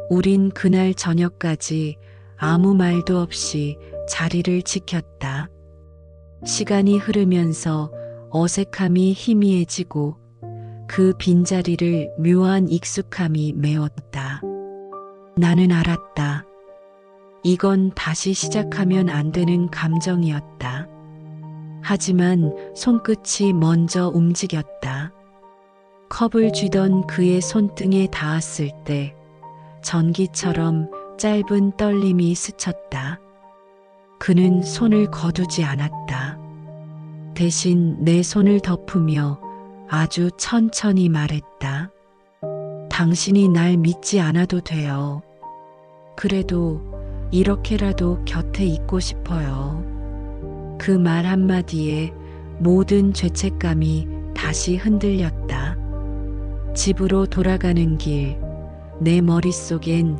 Speaker 1: 우린 그날 저녁까지 아무 말도 없이 자리를 지켰다. 시간이 흐르면서 어색함이 희미해지고 그 빈자리를 묘한 익숙함이 메웠다. 나는 알았다. 이건 다시 시작하면 안 되는 감정이었다. 하지만 손끝이 먼저 움직였다. 컵을 쥐던 그의 손등에 닿았을 때 전기처럼 짧은 떨림이 스쳤다. 그는 손을 거두지 않았다. 대신 내 손을 덮으며 아주 천천히 말했다. 당신이 날 믿지 않아도 돼요. 그래도 이렇게라도 곁에 있고 싶어요. 그 말 한마디에 모든 죄책감이 다시 흔들렸다. 집으로 돌아가는 길, 내 머릿속엔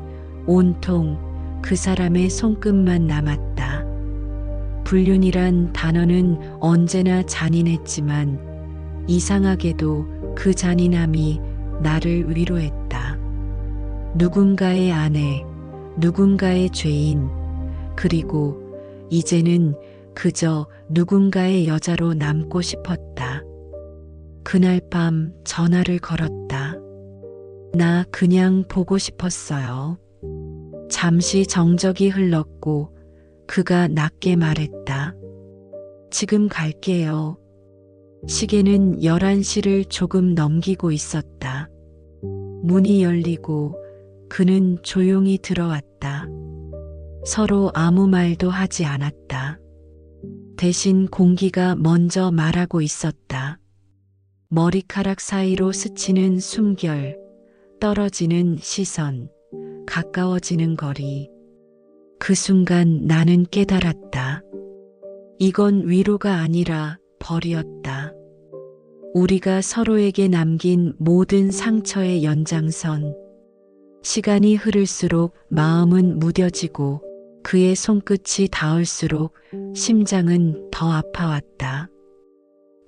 Speaker 1: 온통 그 사람의 손끝만 남았다. 불륜이란 단어는 언제나 잔인했지만 이상하게도 그 잔인함이 나를 위로했다. 누군가의 아내, 누군가의 죄인, 그리고 이제는 그저 누군가의 여자로 남고 싶었다. 그날 밤 전화를 걸었다. 나 그냥 보고 싶었어요. 잠시 정적이 흘렀고 그가 낮게 말했다. 지금 갈게요. 시계는 11시를 조금 넘기고 있었다. 문이 열리고 그는 조용히 들어왔다. 서로 아무 말도 하지 않았다. 대신 공기가 먼저 말하고 있었다. 머리카락 사이로 스치는 숨결, 떨어지는 시선, 가까워지는 거리. 그 순간 나는 깨달았다. 이건 위로가 아니라 벌이었다. 우리가 서로에게 남긴 모든 상처의 연장선. 시간이 흐를수록 마음은 무뎌지고 그의 손끝이 닿을수록 심장은 더 아파왔다.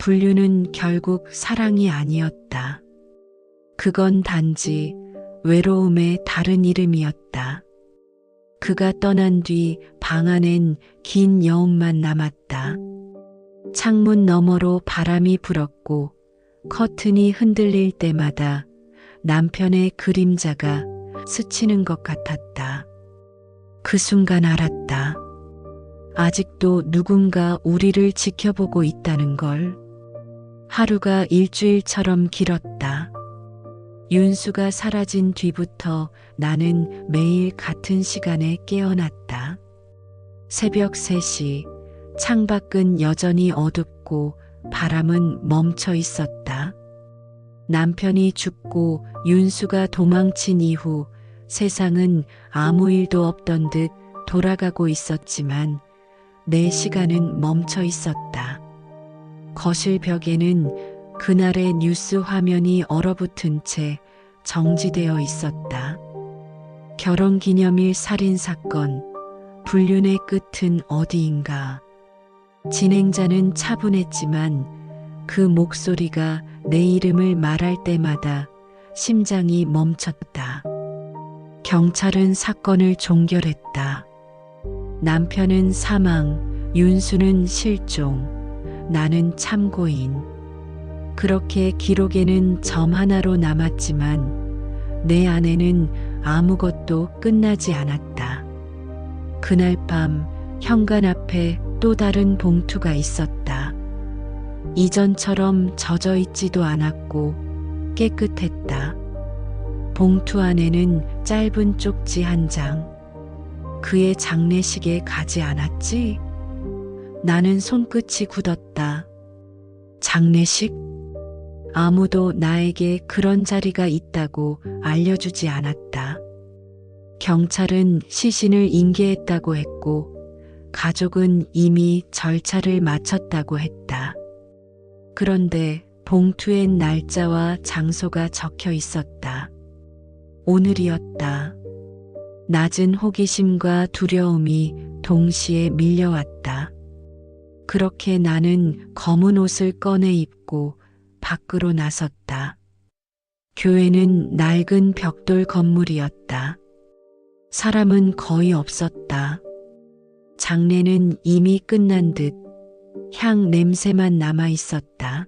Speaker 1: 불륜은 결국 사랑이 아니었다. 그건 단지 외로움의 다른 이름이었다. 그가 떠난 뒤 방 안엔 긴 여움만 남았다. 창문 너머로 바람이 불었고 커튼이 흔들릴 때마다 남편의 그림자가 스치는 것 같았다. 그 순간 알았다. 아직도 누군가 우리를 지켜보고 있다는 걸. 하루가 일주일처럼 길었다. 윤수가 사라진 뒤부터 나는 매일 같은 시간에 깨어났다. 새벽 3시, 창밖은 여전히 어둡고 바람은 멈춰 있었다. 남편이 죽고 윤수가 도망친 이후 세상은 아무 일도 없던 듯 돌아가고 있었지만 내 시간은 멈춰 있었다. 거실 벽에는 그날의 뉴스 화면이 얼어붙은 채 정지되어 있었다. 결혼기념일 살인사건, 불륜의 끝은 어디인가. 진행자는 차분했지만 그 목소리가 내 이름을 말할 때마다 심장이 멈췄다. 경찰은 사건을 종결했다. 남편은 사망, 윤수는 실종, 나는 참고인. 그렇게 기록에는 점 하나로 남았지만 내 안에는 아무것도 끝나지 않았다. 그날 밤 현관 앞에 또 다른 봉투가 있었다. 이전처럼 젖어 있지도 않았고 깨끗했다. 봉투 안에는 짧은 쪽지 한 장. 그의 장례식에 가지 않았지? 나는 손끝이 굳었다. 장례식? 아무도 나에게 그런 자리가 있다고 알려주지 않았다. 경찰은 시신을 인계했다고 했고 가족은 이미 절차를 마쳤다고 했다. 그런데 봉투엔 날짜와 장소가 적혀 있었다. 오늘이었다. 낮은 호기심과 두려움이 동시에 밀려왔다. 그렇게 나는 검은 옷을 꺼내 입고 밖으로 나섰다. 교회는 낡은 벽돌 건물이었다. 사람은 거의 없었다. 장례는 이미 끝난 듯 향 냄새만 남아 있었다.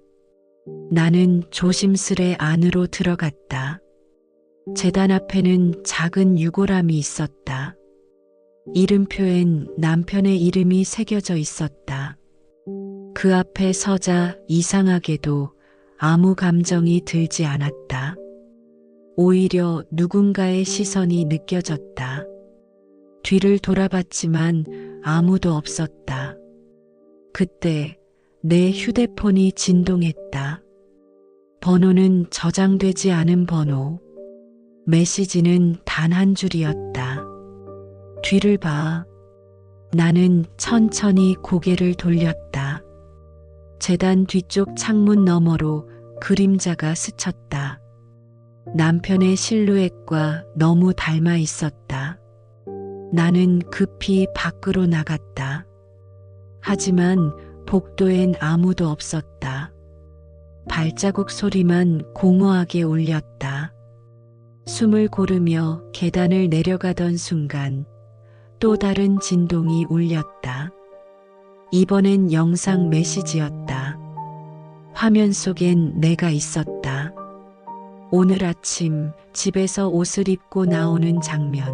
Speaker 1: 나는 조심스레 안으로 들어갔다. 제단 앞에는 작은 유골함이 있었다. 이름표엔 남편의 이름이 새겨져 있었다. 그 앞에 서자 이상하게도 아무 감정이 들지 않았다. 오히려 누군가의 시선이 느껴졌다. 뒤를 돌아봤지만 아무도 없었다. 그때 내 휴대폰이 진동했다. 번호는 저장되지 않은 번호. 메시지는 단 한 줄이었다. 뒤를 봐. 나는 천천히 고개를 돌렸다. 제단 뒤쪽 창문 너머로 그림자가 스쳤다. 남편의 실루엣과 너무 닮아 있었다. 나는 급히 밖으로 나갔다. 하지만 복도엔 아무도 없었다. 발자국 소리만 공허하게 울렸다. 숨을 고르며 계단을 내려가던 순간 또 다른 진동이 울렸다. 이번엔 영상 메시지였다. 화면 속엔 내가 있었다. 오늘 아침 집에서 옷을 입고 나오는 장면.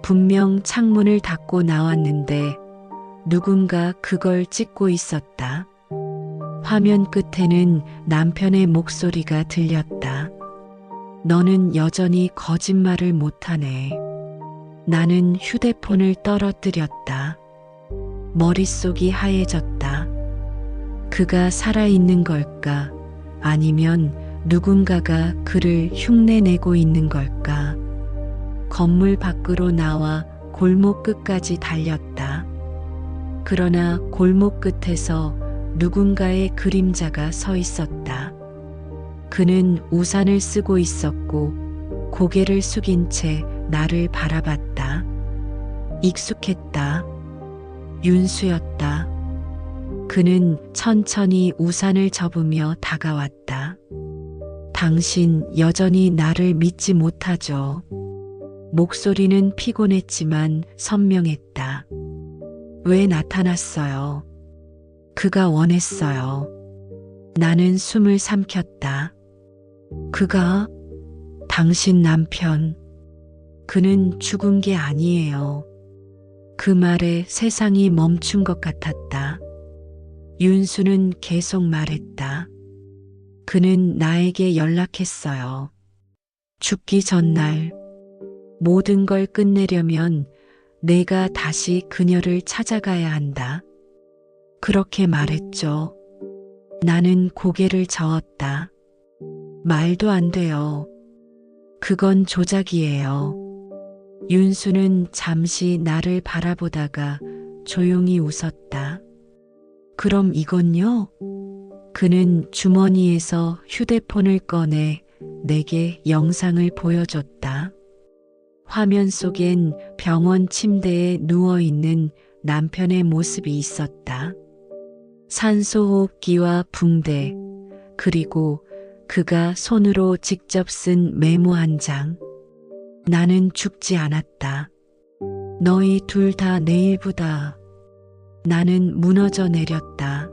Speaker 1: 분명 창문을 닫고 나왔는데 누군가 그걸 찍고 있었다. 화면 끝에는 남편의 목소리가 들렸다. 너는 여전히 거짓말을 못하네. 나는 휴대폰을 떨어뜨렸다. 머릿속이 하얘졌다. 그가 살아있는 걸까? 아니면 누군가가 그를 흉내내고 있는 걸까? 건물 밖으로 나와 골목 끝까지 달렸다. 그러나 골목 끝에서 누군가의 그림자가 서 있었다. 그는 우산을 쓰고 있었고 고개를 숙인 채 나를 바라봤다. 익숙했다. 윤수였다. 그는 천천히 우산을 접으며 다가왔다. 당신 여전히 나를 믿지 못하죠. 목소리는 피곤했지만 선명했다. 왜 나타났어요? 그가 원했어요. 나는 숨을 삼켰다. 그가? 당신 남편. 그는 죽은 게 아니에요. 그 말에 세상이 멈춘 것 같았다. 윤수는 계속 말했다. 그는 나에게 연락했어요. 죽기 전날 모든 걸 끝내려면 내가 다시 그녀를 찾아가야 한다. 그렇게 말했죠. 나는 고개를 저었다. 말도 안 돼요. 그건 조작이에요. 윤수는 잠시 나를 바라보다가 조용히 웃었다. 그럼 이건요? 그는 주머니에서 휴대폰을 꺼내 내게 영상을 보여줬다. 화면 속엔 병원 침대에 누워있는 남편의 모습이 있었다. 산소호흡기와 붕대, 그리고 그가 손으로 직접 쓴 메모 한 장. 나는 죽지 않았다. 너희 둘 다 내일보다. 나는 무너져 내렸다.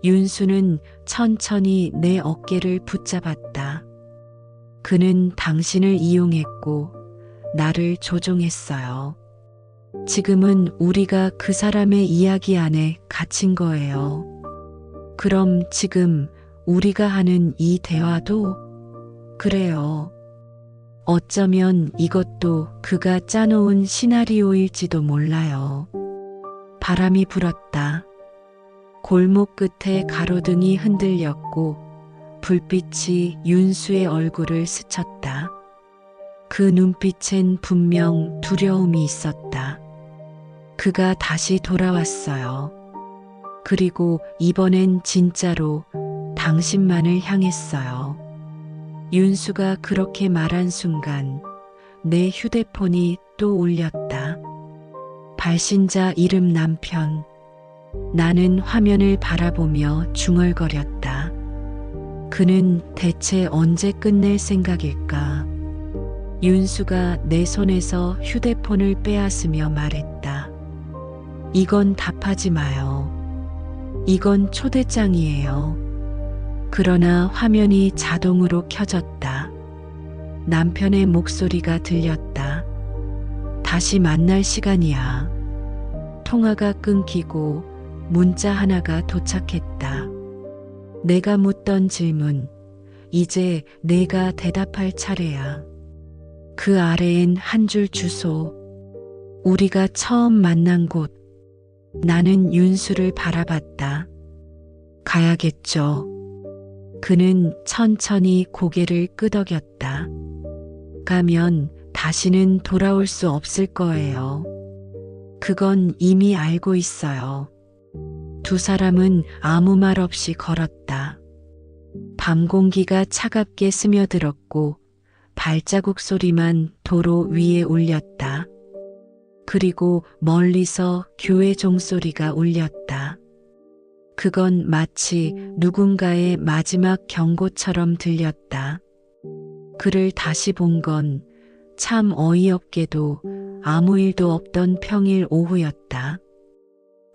Speaker 1: 윤수는 천천히 내 어깨를 붙잡았다. 그는 당신을 이용했고 나를 조종했어요. 지금은 우리가 그 사람의 이야기 안에 갇힌 거예요. 그럼 지금 우리가 하는 이 대화도 그래요. 어쩌면 이것도 그가 짜놓은 시나리오일지도 몰라요. 바람이 불었다. 골목 끝에 가로등이 흔들렸고 불빛이 윤수의 얼굴을 스쳤다. 그 눈빛엔 분명 두려움이 있었다. 그가 다시 돌아왔어요. 그리고 이번엔 진짜로 당신만을 향했어요. 윤수가 그렇게 말한 순간 내 휴대폰이 또 울렸다. 발신자 이름 남편. 나는 화면을 바라보며 중얼거렸다. 그는 대체 언제 끝낼 생각일까? 윤수가 내 손에서 휴대폰을 빼앗으며 말했다. 이건 답하지 마요. 이건 초대장이에요. 그러나 화면이 자동으로 켜졌다. 남편의 목소리가 들렸다. 다시 만날 시간이야. 통화가 끊기고 문자 하나가 도착했다. 내가 묻던 질문, 이제 내가 대답할 차례야. 그 아래엔 한 줄 주소. 우리가 처음 만난 곳. 나는 윤수를 바라봤다. 가야겠죠. 그는 천천히 고개를 끄덕였다. 가면 다시는 돌아올 수 없을 거예요. 그건 이미 알고 있어요. 두 사람은 아무 말 없이 걸었다. 밤 공기가 차갑게 스며들었고 발자국 소리만 도로 위에 울렸다. 그리고 멀리서 교회 종소리가 울렸다. 그건 마치 누군가의 마지막 경고처럼 들렸다. 그를 다시 본 건 참 어이없게도 아무 일도 없던 평일 오후였다.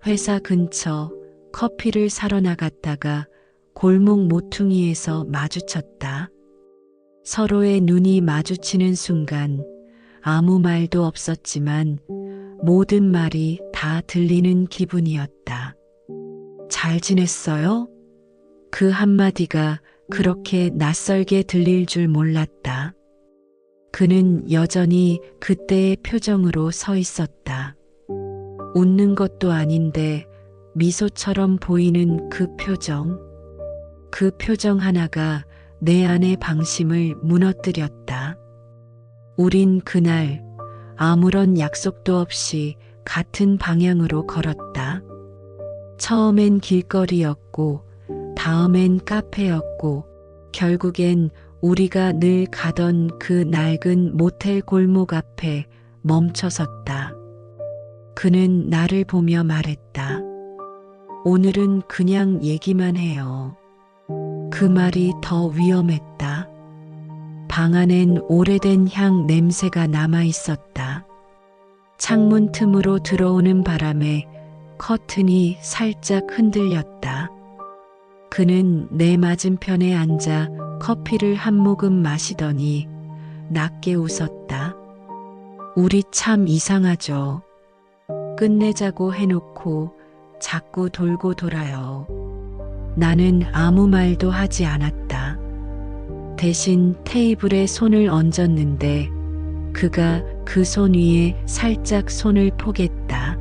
Speaker 1: 회사 근처 커피를 사러 나갔다가 골목 모퉁이에서 마주쳤다. 서로의 눈이 마주치는 순간 아무 말도 없었지만 모든 말이 다 들리는 기분이었다. 잘 지냈어요? 그 한마디가 그렇게 낯설게 들릴 줄 몰랐다. 그는 여전히 그때의 표정으로 서 있었다. 웃는 것도 아닌데 미소처럼 보이는 그 표정. 그 표정 하나가 내 안의 방심을 무너뜨렸다. 우린 그날 아무런 약속도 없이 같은 방향으로 걸었다. 처음엔 길거리였고 다음엔 카페였고 결국엔 우리가 늘 가던 그 낡은 모텔 골목 앞에 멈춰섰다. 그는 나를 보며 말했다. 오늘은 그냥 얘기만 해요. 그 말이 더 위험했다. 방 안엔 오래된 향 냄새가 남아 있었다. 창문 틈으로 들어오는 바람에 커튼이 살짝 흔들렸다. 그는 내 맞은편에 앉아 커피를 한 모금 마시더니 낮게 웃었다. 우리 참 이상하죠. 끝내자고 해놓고 자꾸 돌고 돌아요. 나는 아무 말도 하지 않았다. 대신 테이블에 손을 얹었는데 그가 그 손 위에 살짝 손을 포겠다.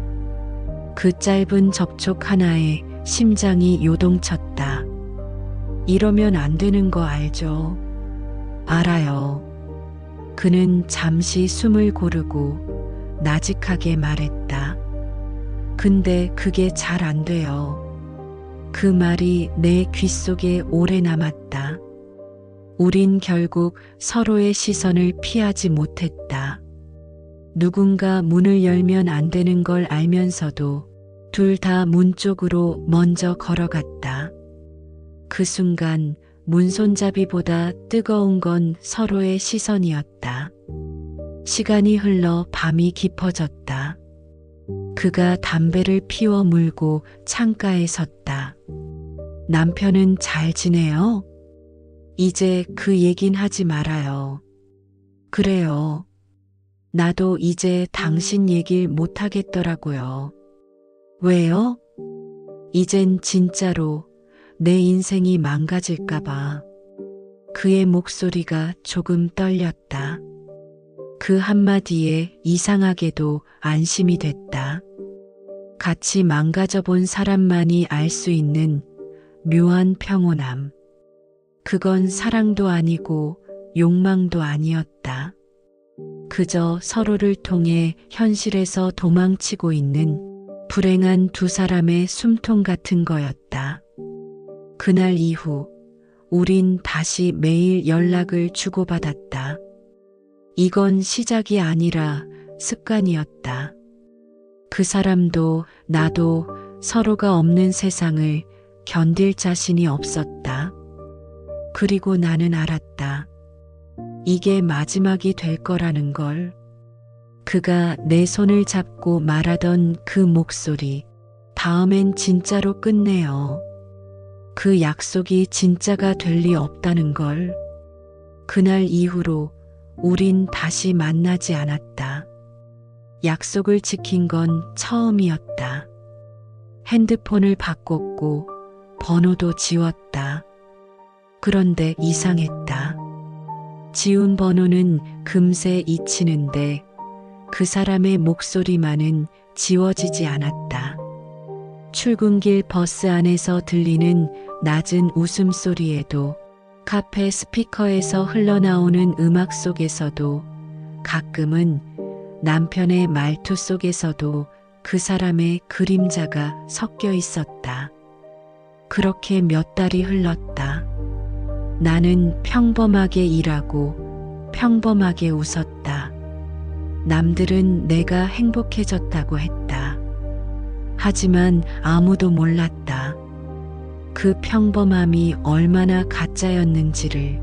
Speaker 1: 그 짧은 접촉 하나에 심장이 요동쳤다. 이러면 안 되는 거 알죠? 알아요. 그는 잠시 숨을 고르고 나직하게 말했다. 근데 그게 잘 안 돼요. 그 말이 내 귓속에 오래 남았다. 우린 결국 서로의 시선을 피하지 못했다. 누군가 문을 열면 안 되는 걸 알면서도 둘 다 문 쪽으로 먼저 걸어갔다. 그 순간 문 손잡이보다 뜨거운 건 서로의 시선이었다. 시간이 흘러 밤이 깊어졌다. 그가 담배를 피워 물고 창가에 섰다. 남편은 잘 지내요? 이제 그 얘긴 하지 말아요. 그래요. 나도 이제 당신 얘길 못하겠더라고요. 왜요? 이젠 진짜로 내 인생이 망가질까봐. 그의 목소리가 조금 떨렸다. 그 한마디에 이상하게도 안심이 됐다. 같이 망가져 본 사람만이 알 수 있는 묘한 평온함. 그건 사랑도 아니고 욕망도 아니었다. 그저 서로를 통해 현실에서 도망치고 있는 불행한 두 사람의 숨통 같은 거였다. 그날 이후 우린 다시 매일 연락을 주고받았다. 이건 시작이 아니라 습관이었다. 그 사람도 나도 서로가 없는 세상을 견딜 자신이 없었다. 그리고 나는 알았다. 이게 마지막이 될 거라는 걸. 그가 내 손을 잡고 말하던 그 목소리. 다음엔 진짜로 끝내요. 그 약속이 진짜가 될 리 없다는 걸. 그날 이후로 우린 다시 만나지 않았다. 약속을 지킨 건 처음이었다. 핸드폰을 바꿨고 번호도 지웠다. 그런데 이상했다. 지운 번호는 금세 잊히는데 그 사람의 목소리만은 지워지지 않았다. 출근길 버스 안에서 들리는 낮은 웃음소리에도, 카페 스피커에서 흘러나오는 음악 속에서도, 가끔은 남편의 말투 속에서도 그 사람의 그림자가 섞여 있었다. 그렇게 몇 달이 흘렀다. 나는 평범하게 일하고 평범하게 웃었다. 남들은 내가 행복해졌다고 했다. 하지만 아무도 몰랐다. 그 평범함이 얼마나 가짜였는지를.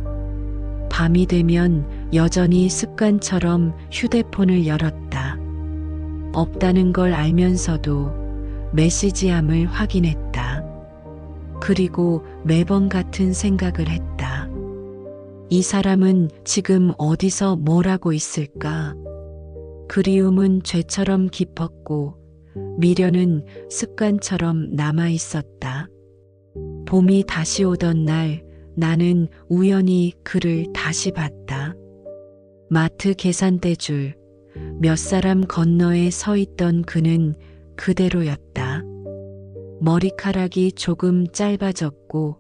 Speaker 1: 밤이 되면 여전히 습관처럼 휴대폰을 열었다. 없다는 걸 알면서도 메시지함을 확인했다. 그리고 매번 같은 생각을 했다. 이 사람은 지금 어디서 뭘 하고 있을까? 그리움은 죄처럼 깊었고 미련은 습관처럼 남아 있었다. 봄이 다시 오던 날 나는 우연히 그를 다시 봤다. 마트 계산대 줄 몇 사람 건너에 서 있던 그는 그대로였다. 머리카락이 조금 짧아졌고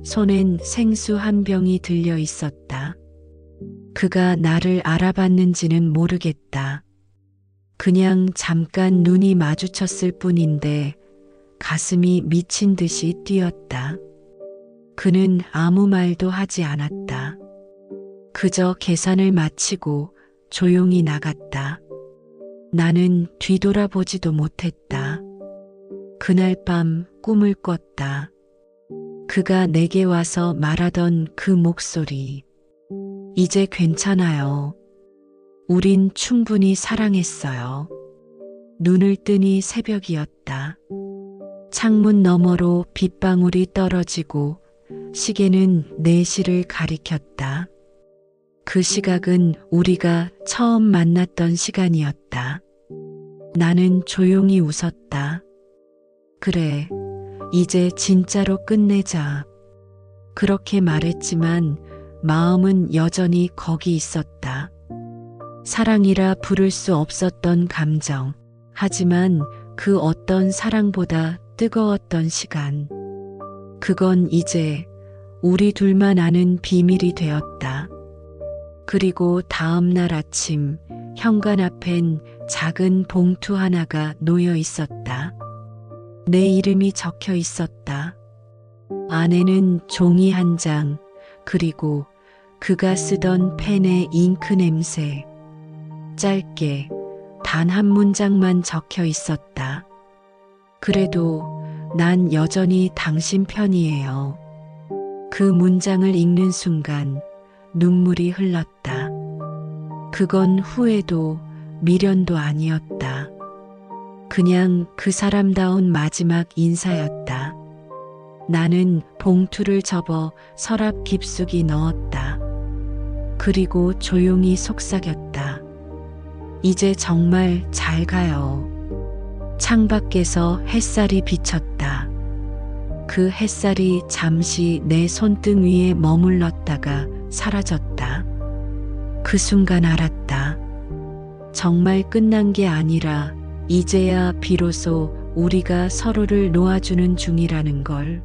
Speaker 1: 손엔 생수 한 병이 들려 있었다. 그가 나를 알아봤는지는 모르겠다. 그냥 잠깐 눈이 마주쳤을 뿐인데 가슴이 미친 듯이 뛰었다. 그는 아무 말도 하지 않았다. 그저 계산을 마치고 조용히 나갔다. 나는 뒤돌아보지도 못했다. 그날 밤 꿈을 꿨다. 그가 내게 와서 말하던 그 목소리. 이제 괜찮아요. 우린 충분히 사랑했어요. 눈을 뜨니 새벽이었다. 창문 너머로 빗방울이 떨어지고 시계는 4시를 가리켰다. 그 시각은 우리가 처음 만났던 시간이었다. 나는 조용히 웃었다. 그래, 이제 진짜로 끝내자. 그렇게 말했지만 마음은 여전히 거기 있었다. 사랑이라 부를 수 없었던 감정. 하지만 그 어떤 사랑보다 뜨거웠던 시간. 그건 이제 우리 둘만 아는 비밀이 되었다. 그리고 다음 날 아침 현관 앞엔 작은 봉투 하나가 놓여 있었다. 내 이름이 적혀 있었다. 안에는 종이 한 장, 그리고 그가 쓰던 펜의 잉크 냄새. 짧게 단 한 문장만 적혀 있었다. 그래도 난 여전히 당신 편이에요. 그 문장을 읽는 순간 눈물이 흘렀다. 그건 후회도 미련도 아니었다. 그냥 그 사람다운 마지막 인사였다. 나는 봉투를 접어 서랍 깊숙이 넣었다. 그리고 조용히 속삭였다. 이제 정말 잘 가요. 창밖에서 햇살이 비쳤다. 그 햇살이 잠시 내 손등 위에 머물렀다가 사라졌다. 그 순간 알았다. 정말 끝난 게 아니라 이제야 비로소 우리가 서로를 놓아주는 중이라는 걸.